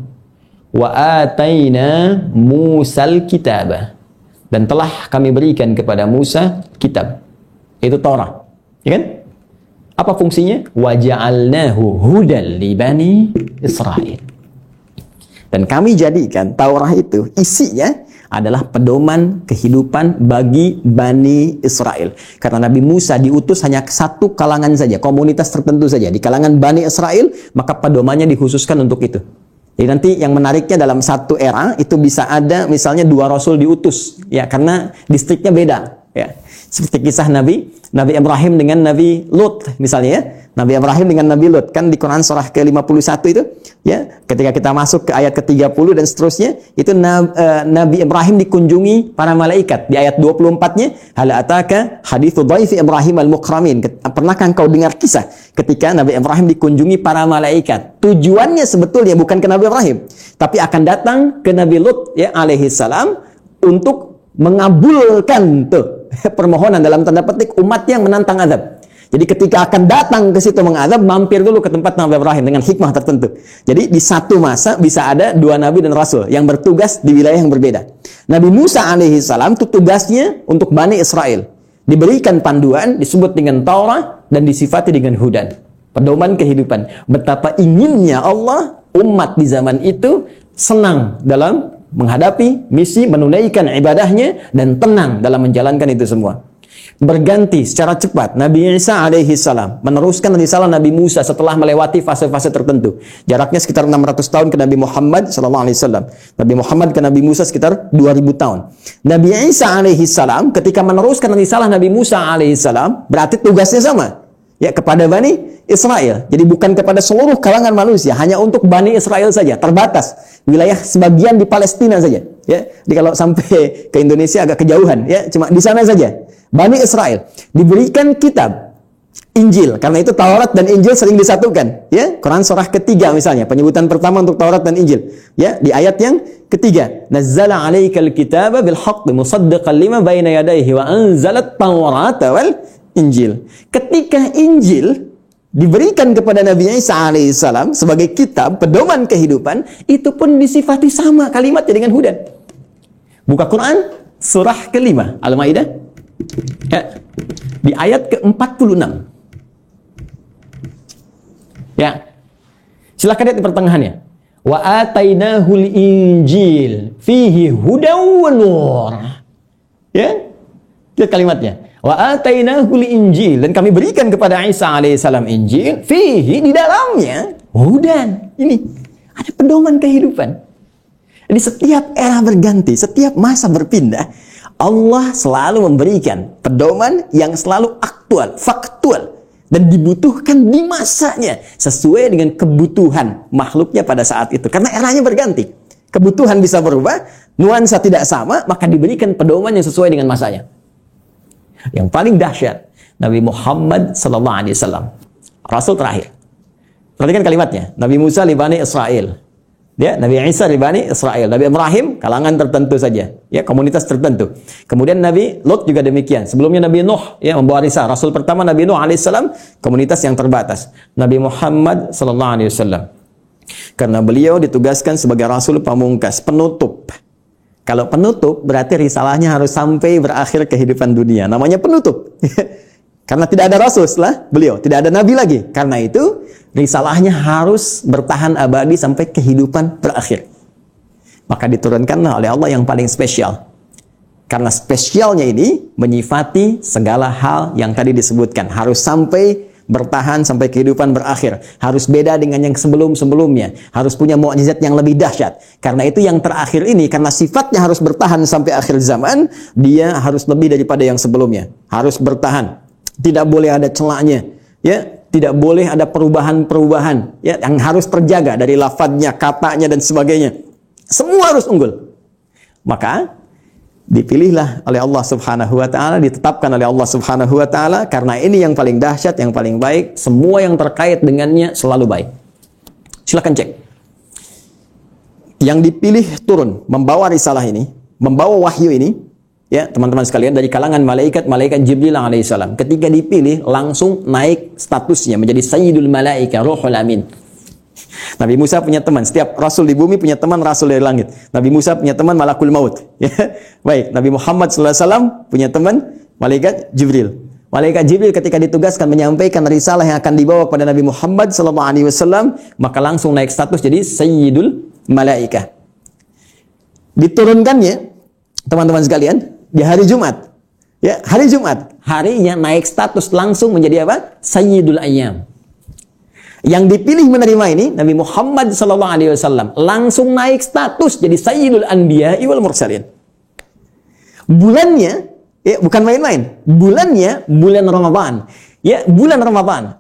S1: Wa ataina Musal kitaba. Dan telah kami berikan kepada Musa kitab. Itu Taurat. Ya kan? Apa fungsinya? Wa ja'alnahu hudan li bani Israil. Dan kami jadikan Taurat itu isinya adalah pedoman kehidupan bagi Bani Israel. Karena Nabi Musa diutus hanya satu kalangan saja, komunitas tertentu saja. Di kalangan Bani Israel, maka pedomannya dikhususkan untuk itu. Jadi nanti yang menariknya dalam satu era, itu bisa ada misalnya 2 rasul diutus. Ya, karena distriknya beda. Ya. Seperti kisah Nabi Ibrahim dengan Nabi Lut misalnya ya. Nabi Ibrahim dengan Nabi Lut kan di Quran surah ke-51 itu ya, ketika kita masuk ke ayat ke-30 dan seterusnya itu Nabi Ibrahim dikunjungi para malaikat. Di ayat 24-nya hal ataka haditsu dhaifi Ibrahim al-mukramin. Pernahkah engkau dengar kisah ketika Nabi Ibrahim dikunjungi para malaikat? Tujuannya sebetulnya bukan ke Nabi Ibrahim, tapi akan datang ke Nabi Lut ya alaihi salam untuk mengabulkan tuh permohonan dalam tanda petik umat yang menantang azab. Jadi ketika akan datang ke situ mengadab, mampir dulu ke tempat Nabi Ibrahim dengan hikmah tertentu. Jadi di satu masa bisa ada 2 nabi dan rasul yang bertugas di wilayah yang berbeda. Nabi Musa alaihi salam itu tugasnya untuk Bani Israel. Diberikan panduan, disebut dengan Taurat dan disifati dengan hudan. Pedoman kehidupan. Betapa inginnya Allah umat di zaman itu senang dalam menghadapi misi, menunaikan ibadahnya dan tenang dalam menjalankan itu semua. Berganti secara cepat Nabi Isa alaihi salam meneruskan risalah Nabi Musa setelah melewati fase-fase tertentu. Jaraknya sekitar 600 tahun ke Nabi Muhammad sallallahu alaihi wasallam. Nabi Muhammad ke Nabi Musa sekitar 2000 tahun. Nabi Isa alaihi salam ketika meneruskan risalah Nabi Musa alaihi salam berarti tugasnya sama. Ya, kepada Bani Israel. Jadi bukan kepada seluruh kalangan manusia, hanya untuk Bani Israel saja, terbatas. Wilayah sebagian di Palestina saja, ya. Jadi kalau sampai ke Indonesia agak kejauhan, ya, cuma di sana saja. Bani Israel diberikan kitab Injil, karena itu Taurat dan Injil sering disatukan, ya. Quran surah ketiga misalnya, penyebutan pertama untuk Taurat dan Injil, ya, di ayat yang ketiga. Nazzala 'alaikal kitaba bil haqqi musaddiqan lima baina yadayhi wa anzalat Taurata wal Injil. Ketika Injil diberikan kepada Nabi Isa alaihissalam sebagai kitab pedoman kehidupan, itu pun disifati sama kalimatnya dengan hudan. Buka Quran surah ke-5 Al-Maidah ya, di ayat ke-46 ya, silakan lihat di pertengahannya. Wa atainahul injil fihi hudaw wa nur. Ya, lihat kalimatnya. Wa atainahul injil, dan kami berikan kepada Isa alaihissalam Injil, fihi, di dalamnya hudan. Ini ada pedoman kehidupan. Jadi setiap era berganti, setiap masa berpindah, Allah selalu memberikan pedoman yang selalu aktual, faktual, dan dibutuhkan di masanya sesuai dengan kebutuhan makhluknya pada saat itu. Karena eranya berganti, kebutuhan bisa berubah, nuansa tidak sama, maka diberikan pedoman yang sesuai dengan masanya. Yang paling dahsyat, Nabi Muhammad sallallahu alaihi wasallam, rasul terakhir. Perhatikan kalimatnya. Nabi Musa li Bani Israel. Ya, Nabi Isa li Bani Israel. Nabi Ibrahim kalangan tertentu saja, ya, komunitas tertentu. Kemudian Nabi Lut juga demikian. Sebelumnya Nabi Nuh, ya, membawa risalah. Rasul pertama Nabi Nuh alaihissalam, komunitas yang terbatas. Nabi Muhammad sallallahu alaihi wasallam, karena beliau ditugaskan sebagai rasul pamungkas, penutup. Kalau penutup, berarti risalahnya harus sampai berakhir kehidupan dunia. Namanya penutup. Karena tidak ada rasul setelah beliau, tidak ada nabi lagi. Karena itu, risalahnya harus bertahan abadi sampai kehidupan berakhir. Maka diturunkanlah oleh Allah yang paling spesial. Karena spesialnya ini menyifati segala hal yang tadi disebutkan. Harus sampai bertahan sampai kehidupan berakhir. Harus beda dengan yang sebelum-sebelumnya. Harus punya mukjizat yang lebih dahsyat. Karena itu yang terakhir ini, karena sifatnya harus bertahan sampai akhir zaman, dia harus lebih daripada yang sebelumnya. Harus bertahan. Tidak boleh ada celahnya. Ya, tidak boleh ada perubahan-perubahan. Ya, yang harus terjaga dari lafadznya, katanya, dan sebagainya. Semua harus unggul. Maka dipilihlah oleh Allah Subhanahu wa taala, ditetapkan oleh Allah Subhanahu wa taala, karena ini yang paling dahsyat, yang paling baik, semua yang terkait dengannya selalu baik. Silakan cek. Yang dipilih turun membawa risalah ini, membawa wahyu ini, ya, teman-teman sekalian, dari kalangan malaikat Jibril alaihissalam. Ketika dipilih langsung naik statusnya menjadi Sayyidul Malaika, Ruhul Amin. Nabi Musa punya teman. Setiap rasul di bumi punya teman rasul dari langit. Nabi Musa punya teman malakul maut. Ya. Baik, Nabi Muhammad SAW punya teman malaikat Jibril. Malaikat Jibril ketika ditugaskan menyampaikan risalah yang akan dibawa kepada Nabi Muhammad SAW, maka langsung naik status jadi Sayyidul Malaikah. Diturunkannya, teman-teman sekalian, di hari Jumat. Ya, hari Jumat. Harinya naik status langsung menjadi apa? Sayyidul Ayyam. Yang dipilih menerima ini Nabi Muhammad SAW langsung naik status jadi Sayyidul Anbiya'i wal Mursalin. Bulannya, ya bukan main-main. Bulannya bulan Ramadan. Ya, bulan Ramadan.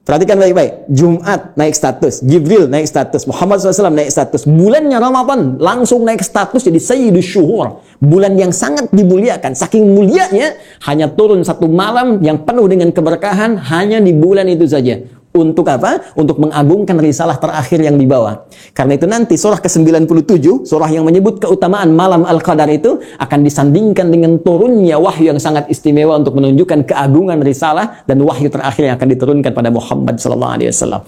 S1: Perhatikan baik-baik. Jumat naik status, Jibril naik status, Muhammad SAW naik status. Bulannya Ramadan langsung naik status jadi Sayyidul Syuhur. Bulan yang sangat dimuliakan. Saking mulianya hanya turun satu malam yang penuh dengan keberkahan hanya di bulan itu saja. Untuk apa? Untuk mengagungkan risalah terakhir yang dibawa. Karena itu nanti surah ke-97, surah yang menyebut keutamaan malam Al-Qadar itu akan disandingkan dengan turunnya wahyu yang sangat istimewa untuk menunjukkan keagungan risalah dan wahyu terakhir yang akan diturunkan pada Muhammad SAW.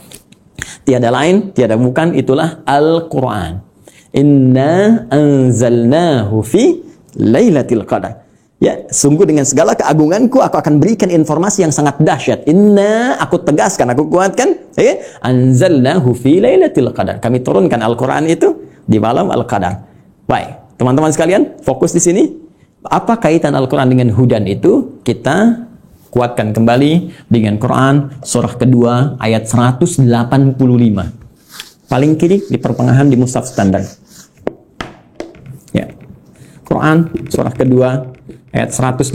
S1: Tiada lain, tiada bukan, itulah Al-Quran. Inna anzalnahu fi Lailatul Qadar. Ya, sungguh dengan segala keagunganku aku akan berikan informasi yang sangat dahsyat. Inna, aku tegaskan, aku kuatkan, ya, anzalnahu fi Lailatul Qadar. Kami turunkan Al-Qur'an itu di malam Al-Qadar. Baik, teman-teman sekalian, fokus di sini. Apa kaitan Al-Qur'an dengan hudan itu? Kita kuatkan kembali dengan Quran surah kedua ayat 185. Paling kiri di pertengahan di mushaf standar. Ya. Quran surah kedua ayat 185.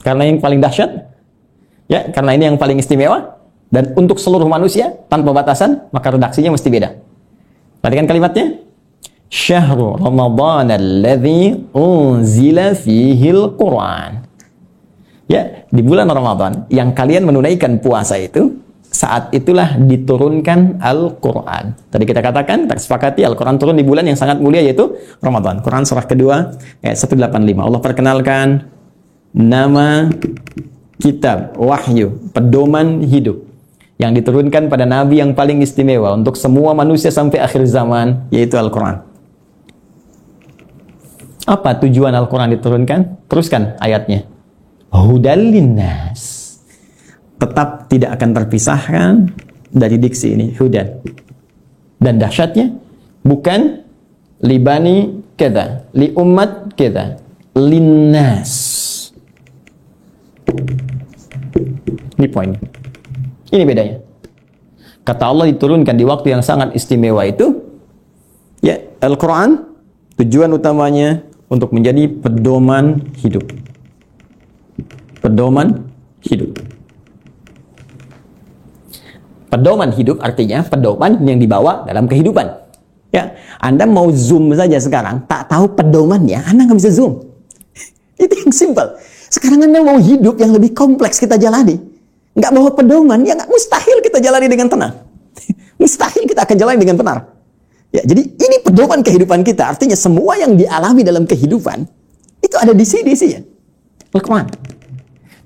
S1: Karena yang paling dahsyat, ya, karena ini yang paling istimewa dan untuk seluruh manusia tanpa batasan, maka redaksinya mesti beda. Perhatikan kalimatnya. Syahrul Ramadan alladzi unzila fihil Quran. Ya, di bulan Ramadan yang kalian menunaikan puasa itu, saat itulah diturunkan Al-Quran. Tadi kita katakan, kita sepakati Al-Quran turun di bulan yang sangat mulia yaitu Ramadan. Quran surah kedua ayat 185. Allah perkenalkan nama kitab wahyu, pedoman hidup yang diturunkan pada Nabi yang paling istimewa untuk semua manusia sampai akhir zaman, yaitu Al-Quran. Apa tujuan Al-Quran diturunkan? Teruskan ayatnya. Hudal linnas. Tetap tidak akan terpisahkan dari diksi ini, hudan. Dan dahsyatnya bukan libani kita, li umat kita, linnas. Ini poin. Ini bedanya. Kata Allah diturunkan di waktu yang sangat istimewa itu, ya, Al-Quran tujuan utamanya untuk menjadi pedoman hidup. Pedoman hidup. Pedoman hidup artinya pedoman yang dibawa dalam kehidupan. Ya, Anda mau zoom saja sekarang, tak tahu pedomannya, Anda nggak bisa zoom. Itu yang simpel. Sekarang Anda mau hidup yang lebih kompleks kita jalani, nggak bawa pedoman, ya nggak, mustahil kita jalani dengan tenang. Mustahil kita akan jalani dengan benar. Ya, jadi ini pedoman kehidupan kita. Artinya semua yang dialami dalam kehidupan itu ada di sini ya. Al-Quran.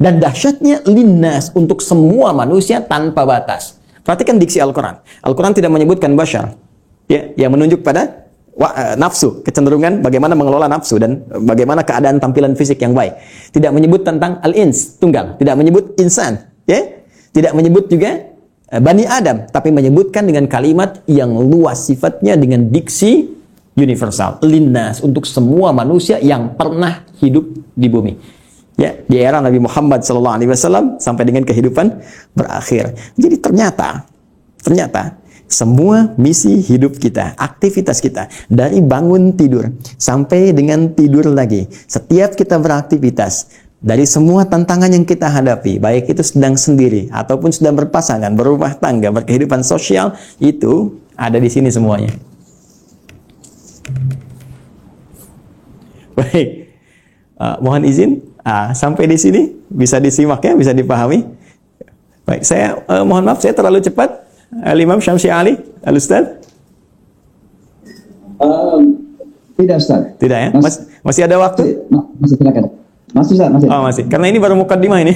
S1: Dan dahsyatnya linnas, untuk semua manusia tanpa batas. Perhatikan diksi Al-Quran. Al-Quran tidak menyebutkan bashar, ya, yang menunjuk pada nafsu, kecenderungan bagaimana mengelola nafsu dan bagaimana keadaan tampilan fisik yang baik. Tidak menyebut tentang al-ins, tunggal. Tidak menyebut insan, ya. Tidak menyebut juga Bani Adam, tapi menyebutkan dengan kalimat yang luas sifatnya dengan diksi universal. Linnas, untuk semua manusia yang pernah hidup di bumi. Ya, di era Nabi Muhammad SAW sampai dengan kehidupan berakhir. Jadi ternyata semua misi hidup kita, aktivitas kita, dari bangun tidur sampai dengan tidur lagi, setiap kita beraktivitas, dari semua tantangan yang kita hadapi, baik itu sedang sendiri ataupun sedang berpasangan, berumah tangga, berkehidupan sosial, itu ada di sini semuanya. Baik, mohon izin. Sampai di sini bisa disimak ya, bisa dipahami. Baik, saya mohon maaf saya terlalu cepat. Imam Syamsi Ali, Al-Ustaz.
S2: Tidak, Ustaz.
S1: Tidak ya? Masih ada waktu?
S2: Masih silakan. Masih, Ustaz, masih.
S1: Oh, masih. Karena ini baru mukaddimah ini.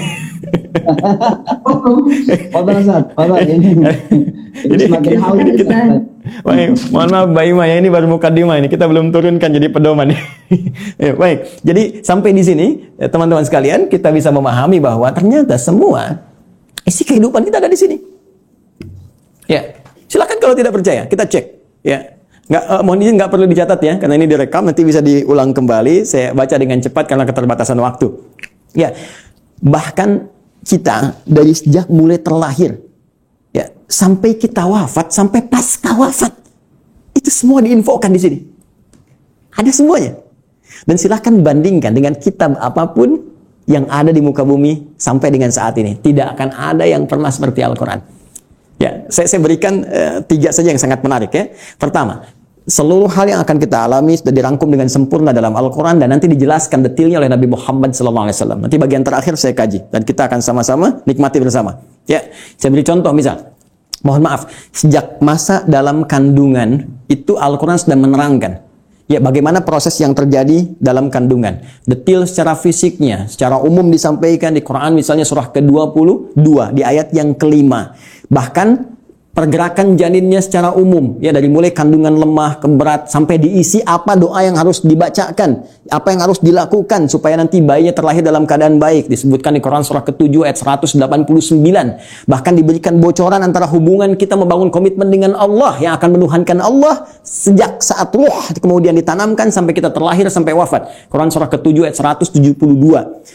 S2: Fadal Ustaz, Fadal ini semakin haus.
S1: Baik, mohon maaf Mbak Ima ya, ini baru mukadimah ini, kita belum turunkan jadi pedoman. Ya, baik, jadi sampai di sini teman-teman sekalian kita bisa memahami bahwa ternyata semua isi kehidupan kita ada di sini. Ya, silakan kalau tidak percaya kita cek. Ya, mohon izin nggak perlu dicatat ya, karena ini direkam nanti bisa diulang kembali. Saya baca dengan cepat karena keterbatasan waktu. Ya, bahkan kita dari sejak mulai terlahir, ya, sampai kita wafat, sampai pasca wafat, itu semua diinfokan di sini. Ada semuanya. Dan silahkan bandingkan dengan kitab apapun yang ada di muka bumi sampai dengan saat ini. Tidak akan ada yang pernah seperti Al-Quran. Ya, saya berikan 3 saja yang sangat menarik ya. Pertama, seluruh hal yang akan kita alami sudah dirangkum dengan sempurna dalam Al-Quran dan nanti dijelaskan detailnya oleh Nabi Muhammad SAW. Nanti bagian terakhir saya kaji dan kita akan sama-sama nikmati bersama. Ya, saya beri contoh misal. Mohon maaf, sejak masa dalam kandungan itu Al-Quran sudah menerangkan ya bagaimana proses yang terjadi dalam kandungan. Detail secara fisiknya, secara umum disampaikan di Quran misalnya surah ke-22 di ayat yang ke-5. Bahkan pergerakan janinnya secara umum, ya dari mulai kandungan lemah ke berat sampai diisi apa doa yang harus dibacakan, apa yang harus dilakukan supaya nanti bayinya terlahir dalam keadaan baik. Disebutkan di Quran surah ke-7 ayat 189. Bahkan diberikan bocoran antara hubungan kita membangun komitmen dengan Allah yang akan menuhankan Allah sejak saat ruh kemudian ditanamkan sampai kita terlahir sampai wafat. Quran surah ke-7 ayat 172.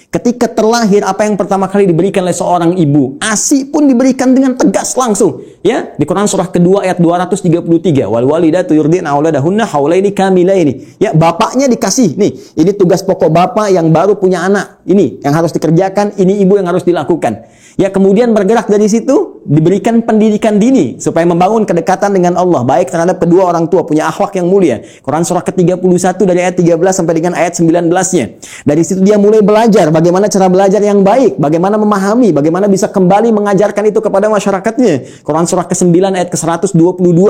S1: Ketika terlahir apa yang pertama kali diberikan oleh seorang ibu? ASI pun diberikan dengan tegas langsung, ya. Di Quran surah kedua ayat 233, wal walidatu yurdina auladahunna haulaini kamilaini. Ya, bapaknya dikasih, nih, ini tugas pokok bapak yang baru punya anak. Ini yang harus dikerjakan, ini ibu yang harus dilakukan. Ya, kemudian bergerak dari situ diberikan pendidikan dini supaya membangun kedekatan dengan Allah baik terhadap kedua orang tua, punya akhlak yang mulia. Quran surah ke-31 dari ayat 13 sampai dengan ayat 19-nya. Dari situ dia mulai belajar bagaimana cara belajar yang baik, bagaimana memahami, bagaimana bisa kembali mengajarkan itu kepada masyarakatnya. Quran surah ke-9 ayat ke-122.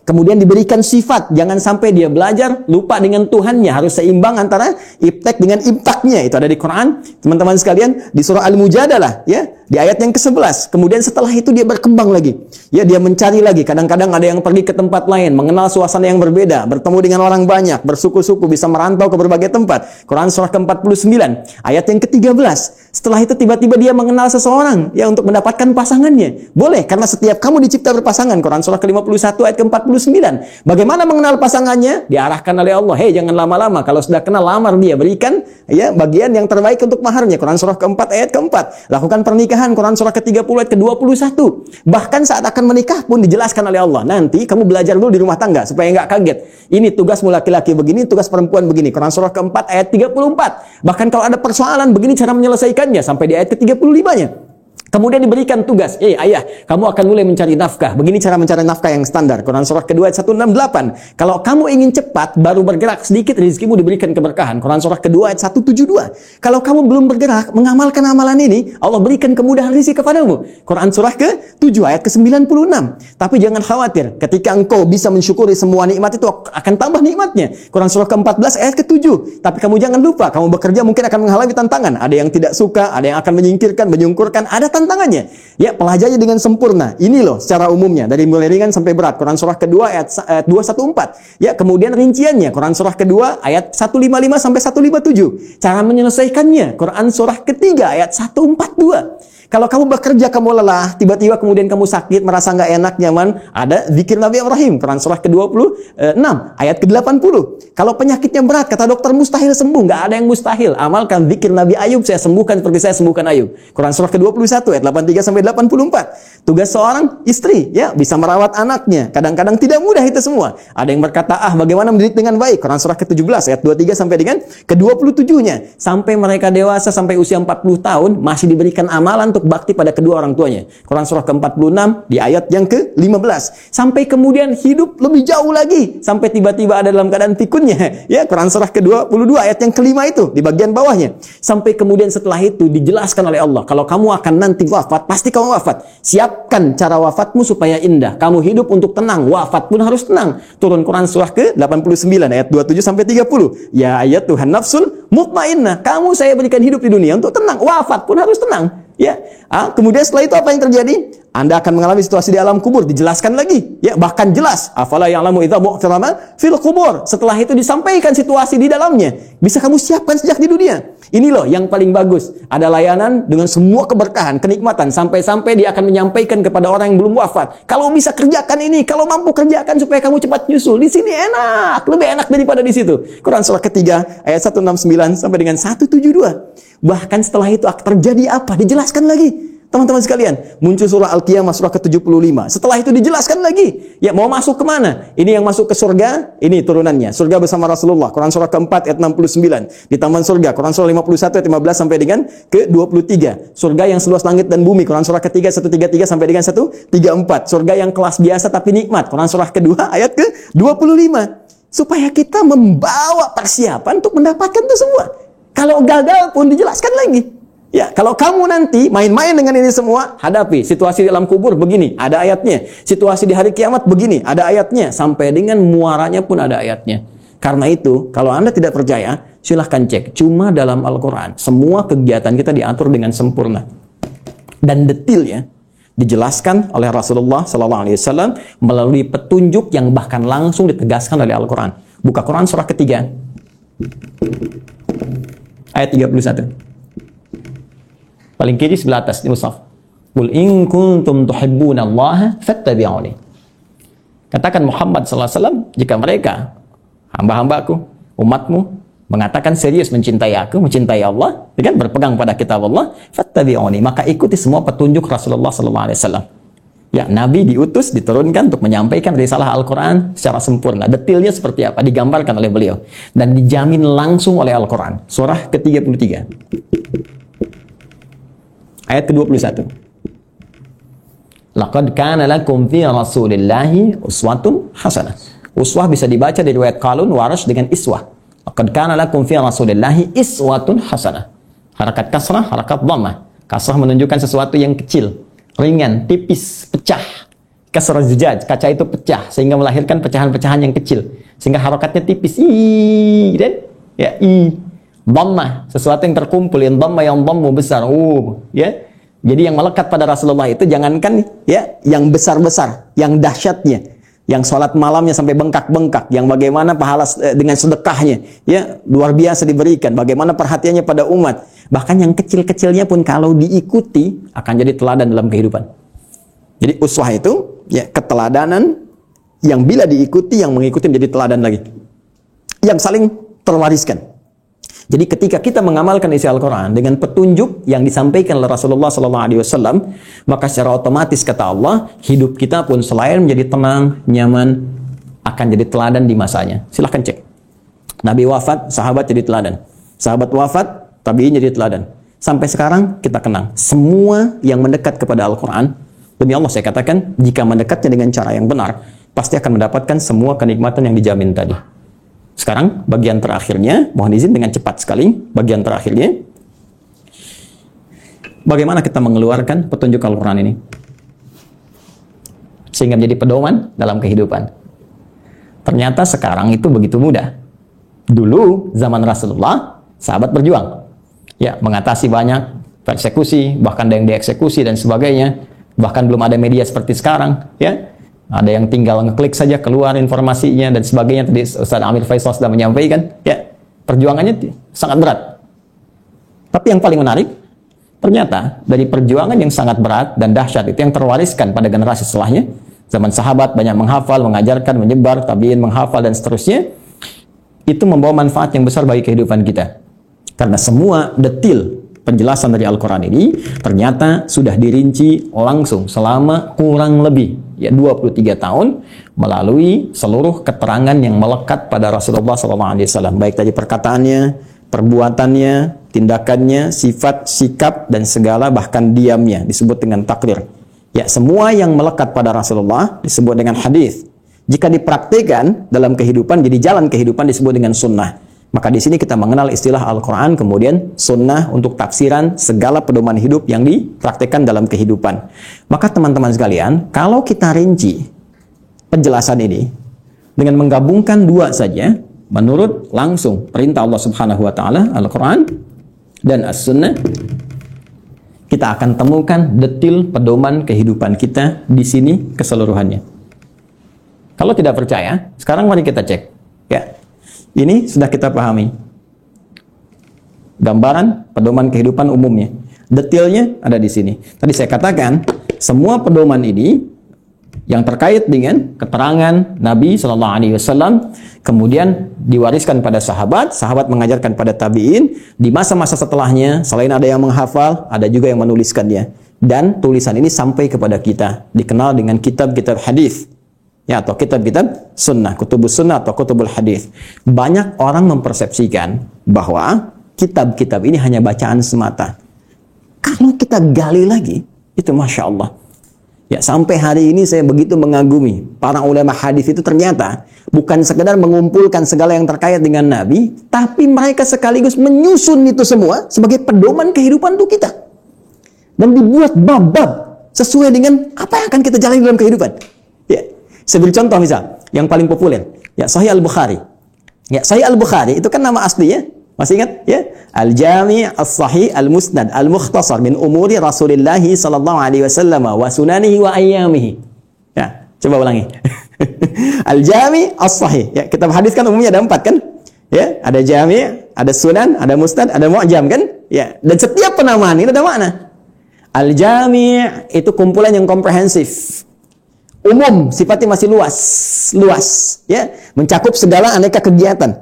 S1: Kemudian diberikan sifat, jangan sampai dia belajar lupa dengan Tuhannya, harus seimbang antara iptek dengan impaknya. Itu ada di Quran, teman-teman sekalian, di surah Al-Mujadalah, ya, di ayat yang ke-11. Kemudian setelah itu dia berkembang lagi. Ya, dia mencari lagi. Kadang-kadang ada yang pergi ke tempat lain, mengenal suasana yang berbeda, bertemu dengan orang banyak, bersuku-suku, bisa merantau ke berbagai tempat. Quran surah ke-49, ayat yang ke-13. Setelah itu tiba-tiba dia mengenal seseorang ya untuk mendapatkan pasangannya. Boleh, karena setiap kamu dicipta berpasangan. Quran surah ke-51 ayat ke-49. Bagaimana mengenal pasangannya? Diarahkan oleh Allah. Hei, jangan lama-lama. Kalau sudah kenal, lamar dia. Berikan ya bagian yang terbaik untuk maharnya. Quran surah ke-4 ayat ke-4. Lakukan pernikahan. Quran surah ke-30 ayat ke-21. Bahkan saat akan menikah pun dijelaskan oleh Allah. Nanti kamu belajar dulu di rumah tangga supaya nggak kaget. Ini tugasmu laki-laki begini, tugas perempuan begini. Quran surah ke-4 ayat 34. Bahkan kalau ada persoalan begini cara menyelesaikannya sampai di ayat ke-35-nya. Kemudian diberikan tugas, ayah, kamu akan mulai mencari nafkah. Begini cara mencari nafkah yang standar. Quran surah kedua ayat 168. Kalau kamu ingin cepat, baru bergerak sedikit, rezekimu diberikan keberkahan. Quran surah kedua ayat 172. Kalau kamu belum bergerak, mengamalkan amalan ini, Allah berikan kemudahan rezeki kepadamu. Quran surah ke-7 ayat ke-96. Tapi jangan khawatir, ketika engkau bisa mensyukuri semua nikmat itu akan tambah nikmatnya. Quran surah ke-14 ayat ke-7. Tapi kamu jangan lupa, kamu bekerja mungkin akan mengalami tantangan. Ada yang tidak suka, ada yang akan menyingkirkan, menyungkurkan, ada tantangannya. Ya, pelajari dengan sempurna. Ini loh secara umumnya dari mulai ringan sampai berat. Quran surah kedua ayat 214. Ya, kemudian rinciannya Quran surah kedua ayat 155 sampai 157. Cara menyelesaikannya Quran surah ketiga ayat 142. Kalau kamu bekerja, kamu lelah, tiba-tiba kemudian kamu sakit, merasa nggak enak, nyaman, ada zikir Nabi Ibrahim, Quran surah ke-26, ayat ke-80. Kalau penyakitnya berat, kata dokter mustahil sembuh, nggak ada yang mustahil. Amalkan zikir Nabi Ayub, saya sembuhkan seperti saya sembuhkan Ayub. Quran surah ke-21, ayat 83 sampai 84. Tugas seorang istri, ya, bisa merawat anaknya. Kadang-kadang tidak mudah itu semua. Ada yang berkata, bagaimana mendidik dengan baik? Quran surah ke-17, ayat 23 sampai dengan ke-27-nya. Sampai mereka dewasa, sampai usia 40 tahun, masih diberikan amalan untuk bakti pada kedua orang tuanya. Quran surah ke-46 di ayat yang ke-15. Sampai kemudian hidup lebih jauh lagi. Sampai tiba-tiba ada dalam keadaan pikunnya. Ya, Quran surah ke-22 ayat yang ke-5 itu di bagian bawahnya. Sampai kemudian setelah itu dijelaskan oleh Allah, kalau kamu akan nanti wafat, pasti kamu wafat. Siapkan cara wafatmu supaya indah. Kamu hidup untuk tenang, wafat pun harus tenang. Turun Quran surah ke-89 ayat 27 sampai 30. Ya ayat Tuhan nafsul mutmainnah. Kamu saya berikan hidup di dunia untuk tenang, wafat pun harus tenang.
S3: Ya, kemudian setelah itu apa yang terjadi? Anda akan mengalami situasi di alam kubur, dijelaskan lagi. Ya, bahkan jelas. Afala ya'lamu idza bu'thirama fil kubur. Setelah itu disampaikan situasi di dalamnya. Bisa kamu siapkan sejak di dunia. Ini loh yang paling bagus. Ada layanan dengan semua keberkahan, kenikmatan. Sampai-sampai dia akan menyampaikan kepada orang yang belum wafat. Kalau bisa kerjakan ini, kalau mampu kerjakan supaya kamu cepat nyusul. Di sini enak, lebih enak daripada di situ. Quran surah ketiga, ayat 169 sampai dengan 172. Bahkan setelah itu terjadi apa? Dijelaskan lagi. Teman-teman sekalian, muncul surah Al-Qiyamah surah ke-75. Setelah itu dijelaskan lagi. Ya, mau masuk kemana? Ini yang masuk ke surga, ini turunannya. Surga bersama Rasulullah. Quran surah ke-4 ayat 69. Di taman surga. Quran surah 51 ayat 15 sampai dengan ke-23. Surga yang seluas langit dan bumi. Quran surah ke-3 133 sampai dengan 134. Surga yang kelas biasa tapi nikmat. Quran surah ke-2 ayat ke-25. Supaya kita membawa persiapan untuk mendapatkan itu semua. Kalau gagal pun dijelaskan lagi. Ya, kalau kamu nanti main-main dengan ini semua, hadapi situasi di alam kubur begini, ada ayatnya. Situasi di hari kiamat begini, ada ayatnya. Sampai dengan muaranya pun ada ayatnya. Karena itu, kalau Anda tidak percaya, silahkan cek. Cuma dalam Al-Quran, semua kegiatan kita diatur dengan sempurna. Dan detailnya dijelaskan oleh Rasulullah SAW melalui petunjuk yang bahkan langsung ditegaskan oleh Al-Quran. Buka Quran surah ketiga, ayat 31. Paling kiri sebelah atas di mushaf. Qul in kuntum tuhibbunallaha fattabi'uni. Katakan Muhammad sallallahu alaihi wasallam, jika mereka hamba-hambaku, umatmu mengatakan serius mencintai aku, mencintai Allah, dengan berpegang pada kitab Allah, fattabi'uni, maka ikuti semua petunjuk Rasulullah sallallahu alaihi wasallam. Ya, Nabi diutus, diturunkan untuk menyampaikan risalah Al-Quran secara sempurna. Detailnya seperti apa digambarkan oleh beliau dan dijamin langsung oleh Al-Quran. Surah ke-33. Ayat ke-21. Laqad kana lakum fi Rasulillahi uswatun hasanah. Uswah bisa dibaca dari riwayat Qalun, Warash dengan iswah. Laqad kana lakum fi Rasulillahi iswatun hasanah. Harakat kasrah, harakat dhammah. Kasrah menunjukkan sesuatu yang kecil, ringan, tipis, pecah. Kasrah zujaj, kaca itu pecah sehingga melahirkan pecahan-pecahan yang kecil. Sehingga harakatnya tipis. Dan ya dhammah, sesuatu yang terkumpul, yang dhammah yang dhammu besar. Ya. Jadi yang melekat pada Rasulullah itu jangankan ya yang besar-besar, yang dahsyatnya, yang sholat malamnya sampai bengkak-bengkak, yang bagaimana pahala dengan sedekahnya, ya luar biasa diberikan, bagaimana perhatiannya pada umat. Bahkan yang kecil-kecilnya pun kalau diikuti akan jadi teladan dalam kehidupan. Jadi uswah itu ya keteladanan yang bila diikuti, yang mengikuti menjadi teladan lagi, yang saling terwariskan. Jadi ketika kita mengamalkan isi Al-Quran dengan petunjuk yang disampaikan oleh Rasulullah SAW, maka secara otomatis kata Allah, hidup kita pun selain menjadi tenang, nyaman, akan jadi teladan di masanya. Silahkan cek. Nabi wafat, sahabat jadi teladan. Sahabat wafat, tabi'in jadi teladan. Sampai sekarang kita kenang. Semua yang mendekat kepada Al-Quran, demi Allah saya katakan, jika mendekatnya dengan cara yang benar, pasti akan mendapatkan semua kenikmatan yang dijamin tadi. Sekarang bagian terakhirnya, mohon izin dengan cepat sekali, bagian terakhirnya, bagaimana kita mengeluarkan petunjuk Al-Quran ini sehingga menjadi pedoman dalam kehidupan. Ternyata sekarang itu begitu mudah. Dulu zaman Rasulullah, sahabat berjuang, ya mengatasi banyak persekusi, bahkan ada yang dieksekusi dan sebagainya. Bahkan belum ada media seperti sekarang, ya. Ada yang tinggal ngeklik saja keluar informasinya dan sebagainya. Tadi Ustaz Amir Faisal sudah menyampaikan, ya perjuangannya sangat berat. Tapi yang paling menarik, ternyata dari perjuangan yang sangat berat dan dahsyat itu yang terwariskan pada generasi setelahnya. Zaman sahabat banyak menghafal, mengajarkan, menyebar, tabi'in menghafal dan seterusnya. Itu membawa manfaat yang besar bagi kehidupan kita. Karena semua detil penjelasan dari Al-Quran ini ternyata sudah dirinci langsung selama kurang lebih 23 tahun melalui seluruh keterangan yang melekat pada Rasulullah SAW, baik tadi perkataannya, perbuatannya, tindakannya, sifat, sikap, dan segala bahkan diamnya disebut dengan takrir. Ya, semua yang melekat pada Rasulullah disebut dengan hadis. Jika dipraktikkan dalam kehidupan, jadi jalan kehidupan disebut dengan sunnah. Maka di sini kita mengenal istilah Al-Quran, kemudian sunnah untuk tafsiran segala pedoman hidup yang dipraktikkan dalam kehidupan. Maka teman-teman sekalian, kalau kita rinci penjelasan ini dengan menggabungkan dua saja, menurut langsung perintah Allah Subhanahu wa Ta'ala, Al-Quran dan As-Sunnah, kita akan temukan detil pedoman kehidupan kita di sini keseluruhannya. Kalau tidak percaya, sekarang mari kita cek. Ya, ini sudah kita pahami. Gambaran pedoman kehidupan umumnya. Detilnya ada di sini. Tadi saya katakan, semua pedoman ini yang terkait dengan keterangan Nabi Shallallahu Alaihi Wasallam, kemudian diwariskan pada sahabat, sahabat mengajarkan pada tabiin, di masa-masa setelahnya, selain ada yang menghafal, ada juga yang menuliskannya. Dan tulisan ini sampai kepada kita, dikenal dengan kitab-kitab hadis, ya, atau kitab-kitab sunnah, kutubus sunnah atau kutubul hadis. Banyak orang mempersepsikan bahwa kitab-kitab ini hanya bacaan semata. Kalau kita gali lagi, itu Masya Allah. Ya, sampai hari ini saya begitu mengagumi para ulama hadis itu, ternyata bukan sekedar mengumpulkan segala yang terkait dengan Nabi, tapi mereka sekaligus menyusun itu semua sebagai pedoman kehidupan untuk kita. Dan dibuat bab-bab sesuai dengan apa yang akan kita jalani dalam kehidupan. Ya, saya beri contoh misal, yang paling populer, ya Sahih Al-Bukhari. Ya, Sahih Al-Bukhari itu kan nama aslinya, masih ingat? Ya, Al-Jami' As-Sahih Al-Musnad Al-Mukhtasar min umuri Rasulillah sallallahu alaihi wasallam wa sunanihi wa ayyamihi. Ya, coba ulangi. Al-Jami' As-Sahih. Ya, kitab hadis kan umumnya ada 4 kan? Ya, ada Jami', ada Sunan, ada Musnad, ada Mu'jam kan? Ya, dan setiap penamaan ini ada makna. Al-Jami' itu kumpulan yang komprehensif. Umum, sifatnya masih luas, ya, mencakup segala aneka kegiatan.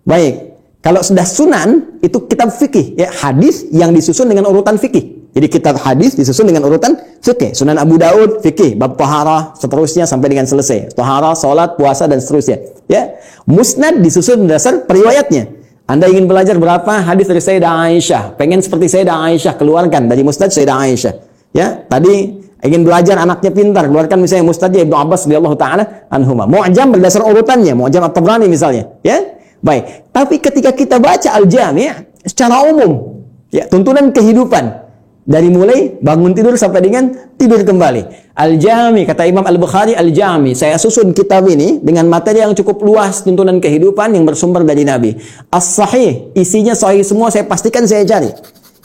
S3: Baik. Kalau sudah sunan, itu kitab fikih, ya, hadis yang disusun dengan urutan fikih. Jadi kitab hadis disusun dengan urutan fikih. Sunan Abu Daud, fikih, bab taharah, seterusnya sampai dengan selesai. Taharah, salat, puasa, dan seterusnya. Ya. Musnad disusun berdasar periwayatnya. Anda ingin belajar berapa hadis dari Sayyidah Aisyah, pengen seperti Sayyidah Aisyah, keluarkan dari Musnad Sayyidah Aisyah. Ya, tadi ingin belajar anaknya pintar, keluarkan misalnya Musnadnya Ibnu Abbas radhiyallahu taala anhuma. Mu'jam berdasar urutannya, Mu'jam At-Tabrani misalnya, ya. Baik, tapi ketika kita baca Al-Jami' secara umum, ya, tuntunan kehidupan dari mulai bangun tidur sampai dengan tidur kembali. Al-Jami', kata Imam Al-Bukhari, Al-Jami', saya susun kitab ini dengan materi yang cukup luas, tuntunan kehidupan yang bersumber dari Nabi. As-Sahih, isinya sahih semua, saya pastikan saya cari.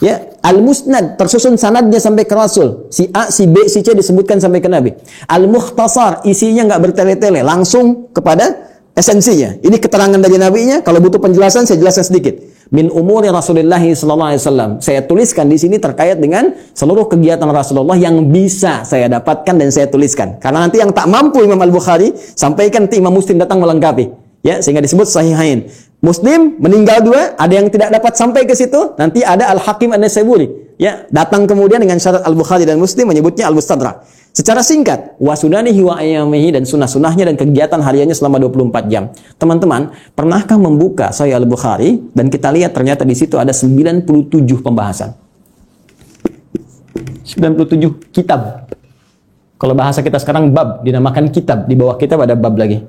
S3: Ya, Al-Musnad tersusun sanadnya sampai ke Rasul. Si A, si B, si C disebutkan sampai ke Nabi. Al-Mukhtasar, isinya nggak bertele-tele, langsung kepada esensinya. Ini keterangan dari nabinya. Kalau butuh penjelasan, saya jelaskan sedikit. Min umuri Rasulullah sallallahu alaihi wasallam. Saya tuliskan di sini terkait dengan seluruh kegiatan Rasulullah yang bisa saya dapatkan dan saya tuliskan. Karena nanti yang tak mampu Imam Al-Bukhari sampaikan, nanti Imam Muslim datang melengkapi. Ya, sehingga disebut Sahihain. Muslim meninggal 2, ada yang tidak dapat sampai ke situ, nanti ada Al-Hakim An-Naisaburi. Ya, datang kemudian dengan syarat Al-Bukhari dan Muslim menyebutnya Al-Mustadrak. Secara singkat, wa sunanihi wa ayyamihi, dan sunnah-sunnahnya dan kegiatan hariannya selama 24 jam. Teman-teman, pernahkah membuka Sahih Al-Bukhari dan kita lihat ternyata di situ ada 97 pembahasan. 97 kitab. Kalau bahasa kita sekarang bab, dinamakan kitab, di bawah kitab ada bab lagi.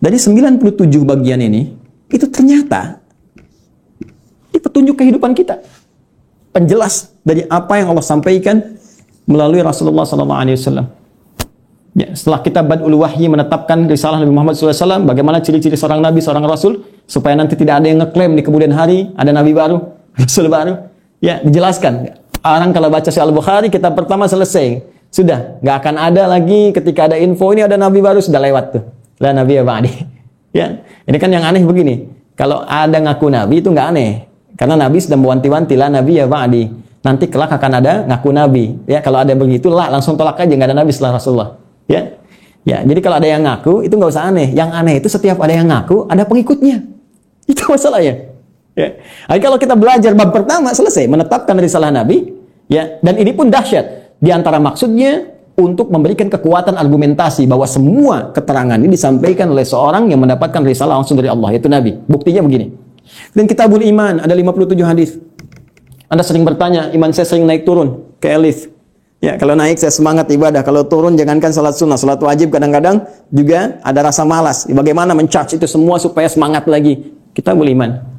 S3: Dari 97 bagian ini, itu ternyata ini petunjuk kehidupan kita. Penjelas dari apa yang Allah sampaikan melalui Rasulullah SAW. Ya, setelah kita Badul Wahyi menetapkan risalah Nabi Muhammad SAW, bagaimana ciri-ciri seorang Nabi, seorang Rasul, supaya nanti tidak ada yang ngeklaim di kemudian hari ada Nabi baru, Rasul baru. Ya, dijelaskan. Orang kalau baca Sahih Al-Bukhari, kitab pertama selesai. Sudah, nggak akan ada lagi ketika ada info ini ada Nabi baru, sudah lewat tuh. Lah Nabi ya ba'di. Ya, ini kan yang aneh begini. Kalau ada ngaku Nabi itu nggak aneh. Karena Nabi sudah mewanti-wanti, lah Nabi ya ba'di. Nanti kelak akan ada ngaku Nabi. Ya, kalau ada begitu lah langsung tolak aja, nggak ada Nabi setelah Rasulullah. Ya, ya. Jadi kalau ada yang ngaku itu nggak usah aneh. Yang aneh itu setiap ada yang ngaku ada pengikutnya. Itu masalahnya. Ya. Jadi kalau kita belajar bab pertama selesai menetapkan risalah Nabi, ya. Dan ini pun dahsyat. Di antara maksudnya untuk memberikan kekuatan argumentasi bahwa semua keterangan ini disampaikan oleh seorang yang mendapatkan risalah langsung dari Allah, yaitu Nabi. Buktinya begini. Dan Kitabul Iman ada 57 hadis. Anda sering bertanya, iman saya sering naik turun ke elit. Ya, kalau naik saya semangat ibadah, kalau turun jangankan salat sunnah, salat wajib kadang-kadang juga ada rasa malas. Bagaimana men-charge itu semua supaya semangat lagi? Kitabul Iman.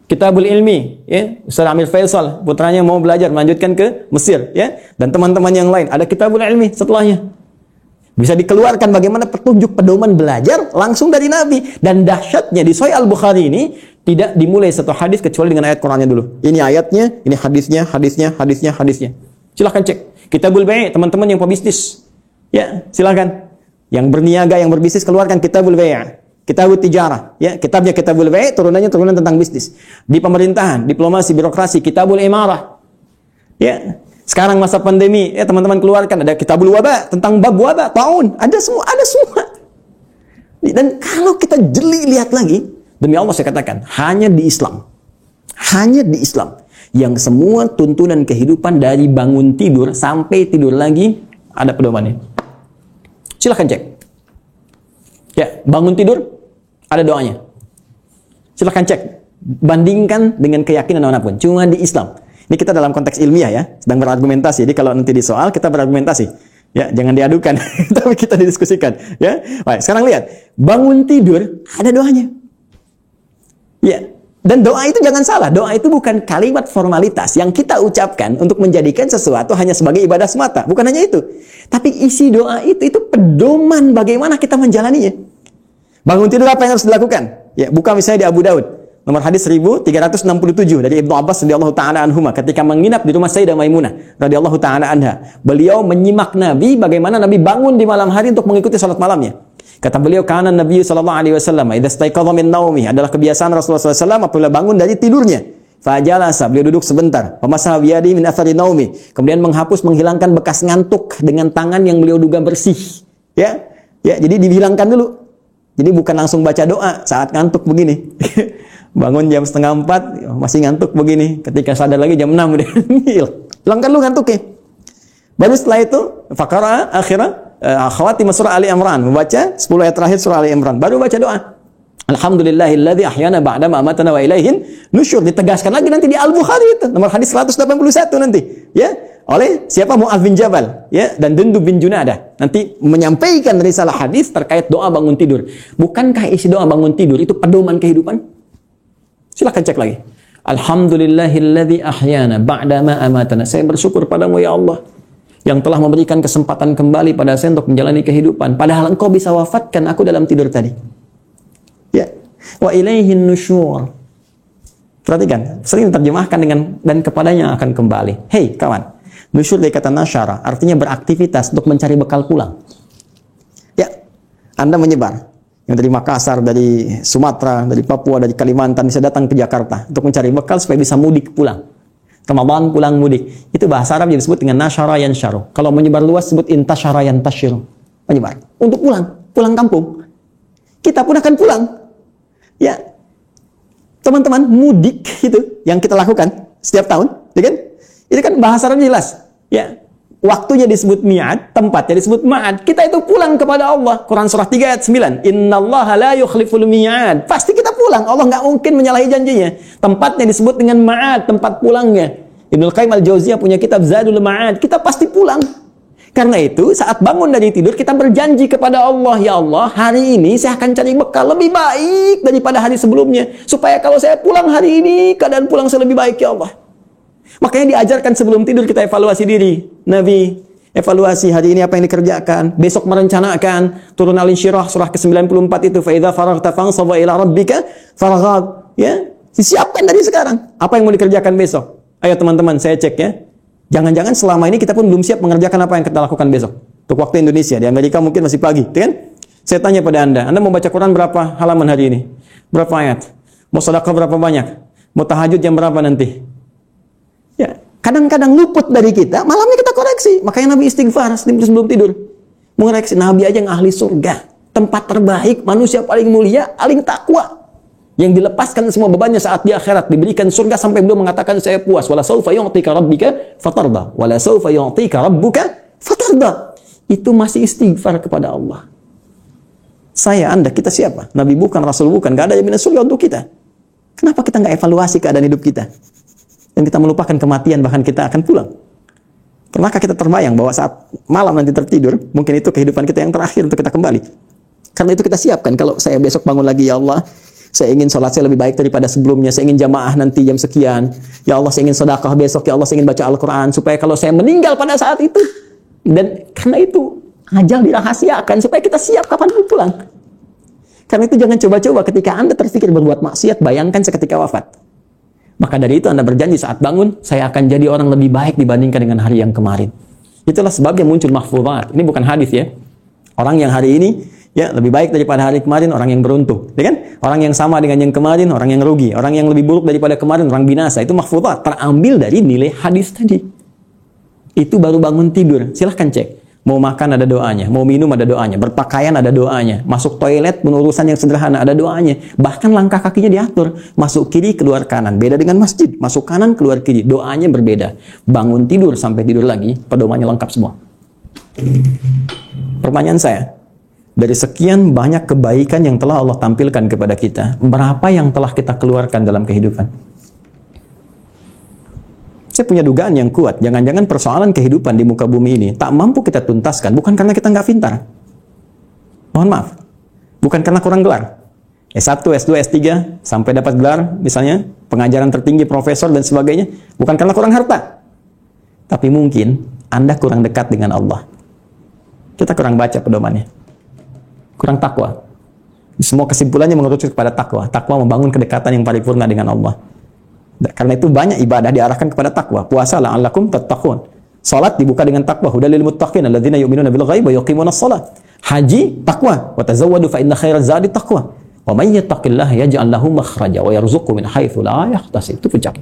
S3: Kitabul Ilmi, ya, Ustaz Amir Faisal, putranya mau belajar melanjutkan ke Mesir, ya, dan teman-teman yang lain, ada Kitabul Ilmi setelahnya. Bisa dikeluarkan bagaimana petunjuk pedoman belajar langsung dari Nabi. Dan dahsyatnya di Sahih Al-Bukhari ini, Tidak dimulai satu hadis kecuali dengan ayat Qur'annya dulu. Ini ayatnya, ini hadisnya, hadisnya. Silahkan cek. Kitabul Bai', teman-teman yang pebisnis. Ya, silahkan. Yang berniaga, yang berbisnis, keluarkan Kitabul Bai'. Kitabul Tijarah. Ya, kitabnya Kitabul Bai', turunannya turunan tentang bisnis. Di pemerintahan, diplomasi, birokrasi, Kitabul Imarah. Ya, sekarang masa pandemi, ya teman-teman keluarkan ada Kitabul Waba, tentang bab wabah, taun. Ada semua. Dan kalau kita jeli lihat lagi, demi Allah saya katakan, hanya di Islam yang semua tuntunan kehidupan dari bangun tidur sampai tidur lagi ada pedomannya. Silahkan cek. Ya, bangun tidur ada doanya. Silahkan cek. Bandingkan dengan keyakinan manapun. Cuma di Islam. Ini kita dalam konteks ilmiah ya, sedang berargumentasi. Jadi kalau nanti di soal kita berargumentasi. Ya, jangan diadukan, tapi kita didiskusikan. Ya, baik. Sekarang lihat, bangun tidur ada doanya. Ya, dan doa itu jangan salah. Doa itu bukan kalimat formalitas yang kita ucapkan untuk menjadikan sesuatu hanya sebagai ibadah semata. Bukan hanya itu, tapi isi doa itu pedoman bagaimana kita menjalaninya. Bangun tidur apa yang harus dilakukan? Ya, buka misalnya di Abu Daud. Nomor hadis 1367 dari Ibnu Abbas radhiyallahu taala anhuma ketika menginap di rumah Sayyidah Maimunah radhiyallahu taala anha. Beliau menyimak Nabi bagaimana Nabi bangun di malam hari untuk mengikuti salat malamnya. Kata beliau, kana Nabi sallallahu alaihi wasallam idza istaiqadha min naumi, adalah kebiasaan Rasulullah SAW apabila bangun dari tidurnya. Fajalasa, beliau duduk sebentar. Pemasaha biyadi min athari naumi, kemudian menghilangkan bekas ngantuk dengan tangan yang beliau duga bersih. Ya, jadi dihilangkan dulu. Jadi bukan langsung baca doa saat ngantuk begini. Bangun jam 3:30 masih ngantuk begini, ketika sadar lagi jam 6 udah hilangkan lu ngantuknya. Baru setelah itu faqara akhirah khawatim surah Ali Imran, membaca 10 ayat terakhir surah Ali Imran, baru baca doa alhamdulillahilladzi ahyana ba'da ma amatana wa ilaihin nusyur. Ditegaskan lagi nanti di Al-Bukhari itu nomor hadis 181 nanti ya, oleh siapa? Mu'adz bin Jabal ya, dan Jundub bin Junadah, nanti menyampaikan risalah hadis terkait doa bangun tidur. Bukankah isi doa bangun tidur itu pedoman kehidupan? Silahkan cek lagi. Alhamdulillahilladzi ahyana ba'da ma amatana. Saya bersyukur padamu ya Allah yang telah memberikan kesempatan kembali pada saya untuk menjalani kehidupan, padahal engkau bisa wafatkan aku dalam tidur tadi. Ya. Wa ilaihin nusyur. Perhatikan, sering terjemahkan dengan dan kepadanya akan kembali. Hei kawan, nusyur dari kata nasyara artinya beraktivitas untuk mencari bekal pulang. Ya, Anda menyebar. Yang dari Makassar, dari Sumatera, dari Papua, dari Kalimantan bisa datang ke Jakarta untuk mencari bekal supaya bisa mudik pulang. Ramadan pulang mudik. Itu bahasa Arab yang disebut dengan nasyara yansyaru. Kalau menyebar luas disebut intasyara yantasyiru. Menyebar. Untuk pulang kampung. Kita pun akan pulang. Ya. Teman-teman, mudik itu yang kita lakukan setiap tahun, ya kan? Itu kan bahasa Arab jelas. Ya. Waktunya disebut mi'ad, tempatnya disebut ma'ad. Kita itu pulang kepada Allah. Quran surah 3 ayat 9. Innallaha la yukhliful mi'ad. Pasti kita pulang. Allah nggak mungkin menyalahi janjinya. Tempatnya disebut dengan ma'ad, tempat pulangnya. Ibnu Qayyim al-Jauziyah punya kitab Zadul Ma'ad. Kita pasti pulang. Karena itu, saat bangun dari tidur, kita berjanji kepada Allah, ya Allah, hari ini saya akan cari bekal lebih baik daripada hari sebelumnya. Supaya kalau saya pulang hari ini, keadaan pulang saya lebih baik, ya Allah. Makanya diajarkan sebelum tidur kita evaluasi diri. Nabi evaluasi hari ini apa yang dikerjakan, besok merencanakan. Turun Al-Insyirah surah ke-94 itu, fa idza faraghta fansab ila rabbika farghab. Ya, disiapkan dari sekarang apa yang mau dikerjakan besok. Ayo teman-teman, saya cek ya. Jangan-jangan selama ini kita pun belum siap mengerjakan apa yang kita lakukan besok. Untuk waktu Indonesia, di Amerika mungkin masih pagi, kan? Saya tanya pada Anda mau baca Quran berapa halaman hari ini? Berapa ayat? Mau sedekah berapa banyak? Mau tahajud jam berapa nanti? Ya, kadang-kadang luput dari kita, malamnya kita koreksi. Makanya Nabi istighfar sebelum tidur. Mengoreksi, Nabi aja yang ahli surga. Tempat terbaik, manusia paling mulia, paling takwa. Yang dilepaskan semua bebannya saat di akhirat. Diberikan surga sampai beliau mengatakan saya puas. Wala sawfa yu'tika rabbika fatarda. Wala sawfa yu'tika rabbuka fatarda. Itu masih istighfar kepada Allah. Saya, Anda, kita siapa? Nabi bukan, Rasul bukan. Gak ada jaminan surga untuk kita. Kenapa kita nggak evaluasi keadaan hidup kita? Dan kita melupakan kematian, bahkan kita akan pulang. Pernahkah kita terbayang bahwa saat malam nanti tertidur, mungkin itu kehidupan kita yang terakhir untuk kita kembali? Karena itu kita siapkan, kalau saya besok bangun lagi, ya Allah, saya ingin sholat saya lebih baik daripada sebelumnya, saya ingin jamaah nanti jam sekian, ya Allah saya ingin sedekah besok, ya Allah saya ingin baca Al-Quran, supaya kalau saya meninggal pada saat itu, dan karena itu, ajal dirahasiakan, supaya kita siap kapan pulang. Karena itu jangan coba-coba ketika Anda terpikir berbuat maksiat, bayangkan seketika wafat. Maka dari itu Anda berjanji saat bangun, saya akan jadi orang lebih baik dibandingkan dengan hari yang kemarin. Itulah sebabnya muncul mahfuzat. Ini bukan hadis ya. Orang yang hari ini ya lebih baik daripada hari kemarin, orang yang beruntung, ya kan? Orang yang sama dengan yang kemarin, orang yang rugi. Orang yang lebih buruk daripada kemarin, orang binasa. Itu mahfuzat, terambil dari nilai hadis tadi. Itu baru bangun tidur. Silahkan cek. Mau makan ada doanya, mau minum ada doanya, berpakaian ada doanya, masuk toilet urusan yang sederhana ada doanya. Bahkan langkah kakinya diatur, masuk kiri keluar kanan. Beda dengan masjid, masuk kanan keluar kiri, doanya berbeda. Bangun tidur sampai tidur lagi, pedomannya lengkap semua. Pertanyaan saya, dari sekian banyak kebaikan yang telah Allah tampilkan kepada kita, berapa yang telah kita keluarkan dalam kehidupan? Saya punya dugaan yang kuat, jangan-jangan persoalan kehidupan di muka bumi ini tak mampu kita tuntaskan, bukan karena kita nggak pintar. Mohon maaf, bukan karena kurang gelar. S1, S2, S3, sampai dapat gelar, misalnya pengajaran tertinggi, profesor, dan sebagainya, bukan karena kurang harta. Tapi mungkin Anda kurang dekat dengan Allah. Kita kurang baca pedomannya. Kurang takwa. Semua kesimpulannya mengerucut kepada takwa. Takwa membangun kedekatan yang paripurna dengan Allah. Karena itu banyak ibadah diarahkan kepada takwa. Puasa la'allakum tattaqun. Salat dibuka dengan takwa. Hudal lil muttaqin alladzina yu'minuna bil ghaibi wa yuqimunas shalah. Haji takwa. Wa tazawwadu fa inna khairaz zadi taqwa. Wa may yattaqillaha yaj'al lahu makhraja wa yarzuqhu min haitsu la yahtasib. Itu puncak.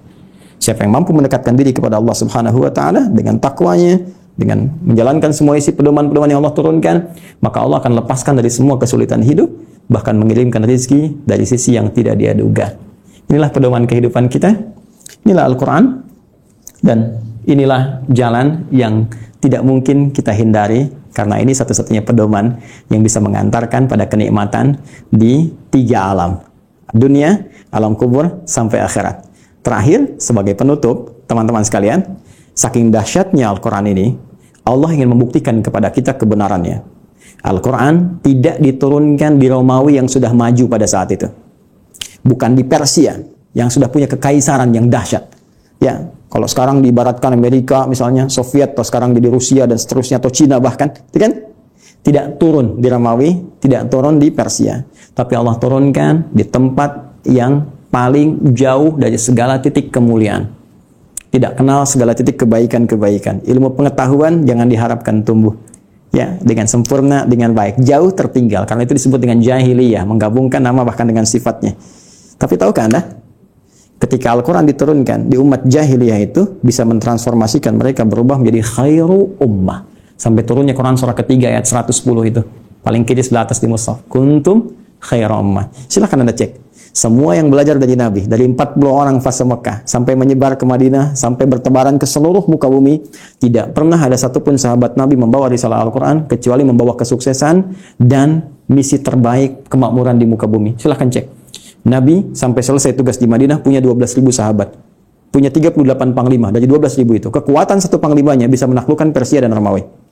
S3: Siapa yang mampu mendekatkan diri kepada Allah Subhanahu wa taala dengan takwanya, dengan menjalankan semua isi pedoman-pedoman yang Allah turunkan, maka Allah akan lepaskan dari semua kesulitan hidup, bahkan mengirimkan rezeki dari sisi yang tidak dia duga. Inilah pedoman kehidupan kita, inilah Al-Quran, dan inilah jalan yang tidak mungkin kita hindari, karena ini satu-satunya pedoman yang bisa mengantarkan pada kenikmatan di 3 alam. Dunia, alam kubur, sampai akhirat. Terakhir, sebagai penutup, teman-teman sekalian, saking dahsyatnya Al-Quran ini, Allah ingin membuktikan kepada kita kebenarannya. Al-Quran tidak diturunkan di Romawi yang sudah maju pada saat itu. Bukan di Persia yang sudah punya kekaisaran yang dahsyat. Ya, kalau sekarang diibaratkan Amerika misalnya, Soviet, atau sekarang di Rusia dan seterusnya, atau Cina bahkan, itu kan tidak turun di Romawi, tidak turun di Persia, tapi Allah turunkan di tempat yang paling jauh dari segala titik kemuliaan. Tidak kenal segala titik kebaikan-kebaikan. Ilmu pengetahuan jangan diharapkan tumbuh. Ya, dengan sempurna, dengan baik. Jauh tertinggal, karena itu disebut dengan jahiliyah, menggabungkan nama bahkan dengan sifatnya. Tapi tahukah Anda, ketika Al-Quran diturunkan di umat jahiliyah itu, bisa mentransformasikan mereka berubah menjadi khairu ummah. Sampai turunnya Quran surah ketiga ayat 110 itu. Paling kiri sebelah atas di mushaf. Kuntum khairu ummah. Silahkan Anda cek. Semua yang belajar dari Nabi, dari 40 orang fase Mekah, sampai menyebar ke Madinah, sampai bertebaran ke seluruh muka bumi, tidak pernah ada satupun sahabat Nabi membawa risalah Al-Quran, kecuali membawa kesuksesan dan misi terbaik kemakmuran di muka bumi. Silahkan cek. Nabi sampai selesai tugas di Madinah punya 12.000 sahabat. Punya 38 panglima. Dari 12.000 itu, kekuatan satu panglimanya bisa menaklukkan Persia dan Romawi.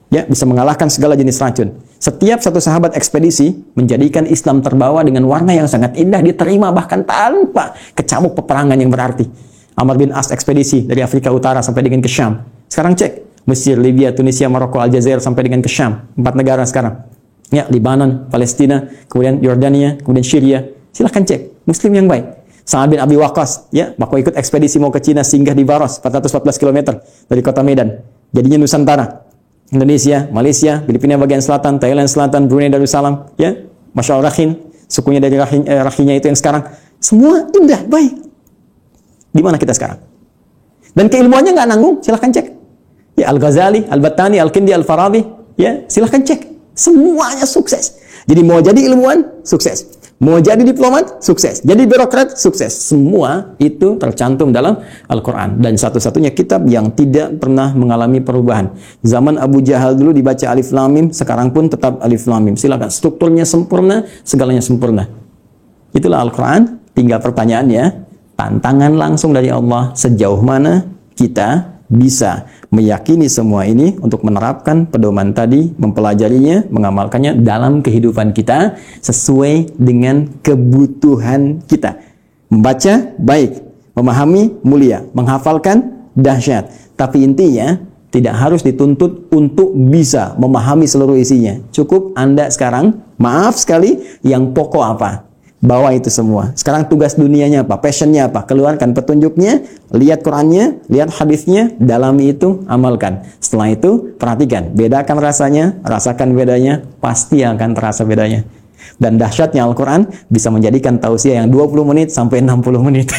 S3: Ya, bisa mengalahkan segala jenis racun. Setiap satu sahabat ekspedisi menjadikan Islam terbawa dengan warna yang sangat indah, diterima bahkan tanpa kecamuk peperangan yang berarti. Amr bin As ekspedisi dari Afrika Utara sampai dengan ke Syam. Sekarang cek, Mesir, Libya, Tunisia, Maroko, Aljazair sampai dengan ke Syam. 4 negara sekarang. Ya, Libanon, Palestina, kemudian Yordania, kemudian Syria. Silahkan cek, Muslim yang baik. Sa'ad bin Abi Waqqas, ya, waktu ikut ekspedisi mau ke Cina, singgah di Baros, 414 km dari kota Medan. Jadinya Nusantara. Indonesia, Malaysia, Filipina bagian selatan, Thailand selatan, Brunei Darussalam, ya, Masya Allah Rakhin, sukunya dari Rakhinya itu yang sekarang. Semua indah, baik. Di mana kita sekarang? Dan keilmuannya nggak nanggung, silahkan cek. Ya, Al-Ghazali, Al-Battani, Al-Kindi, Al-Farabi, ya, silahkan cek. Semuanya sukses. Jadi mau jadi ilmuwan, sukses. Mau jadi diplomat, sukses. Jadi birokrat, sukses. Semua itu tercantum dalam Al-Quran. Dan satu-satunya kitab yang tidak pernah mengalami perubahan. Zaman Abu Jahal dulu dibaca Alif Lam Mim, sekarang pun tetap Alif Lam Mim. Silakan, strukturnya sempurna, segalanya sempurna. Itulah Al-Quran. Tinggal pertanyaannya, tantangan langsung dari Allah, sejauh mana kita bisa meyakini semua ini untuk menerapkan pedoman tadi, mempelajarinya, mengamalkannya dalam kehidupan kita sesuai dengan kebutuhan kita. Membaca baik, memahami mulia, menghafalkan dahsyat. Tapi intinya Tidak harus dituntut untuk bisa memahami seluruh isinya. Cukup Anda sekarang, maaf sekali, yang pokok apa? Bawa itu semua. Sekarang tugas dunianya apa? Passionnya apa? Keluarkan petunjuknya, lihat Qurannya, lihat hadisnya, dalami itu, amalkan. Setelah itu, perhatikan. Bedakan rasanya, rasakan bedanya, pasti akan terasa bedanya. Dan dahsyatnya Al-Quran bisa menjadikan tausiah yang 20 menit sampai 60 menit.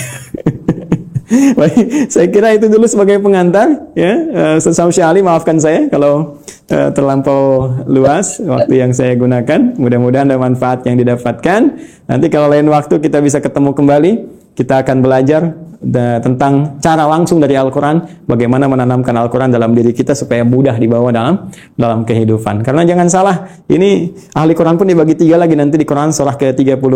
S3: Baik, saya kira itu dulu sebagai pengantar ya. Ustaz Syahli, maafkan saya kalau terlampau luas waktu yang saya gunakan. Mudah-mudahan ada manfaat yang didapatkan. Nanti kalau lain waktu kita bisa ketemu kembali, kita akan belajar tentang cara langsung dari Al-Quran, bagaimana menanamkan Al-Quran dalam diri kita supaya mudah dibawa dalam kehidupan. Karena jangan salah, ini ahli Quran pun dibagi 3 lagi nanti di Quran surah ke-35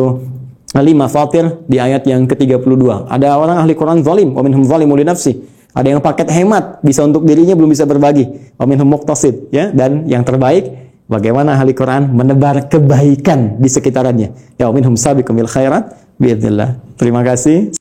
S3: Fatir di ayat yang ke-32. Ada orang ahli Quran zalim, wa minhum zalimun li nafsi. Ada yang paket hemat, bisa untuk dirinya belum bisa berbagi. Wa minhum muqtasid, ya. Dan yang terbaik, bagaimana ahli Quran menebar kebaikan di sekitarannya. Ya, wa minhum sabiqum bil khairat biidznillah. Terima kasih.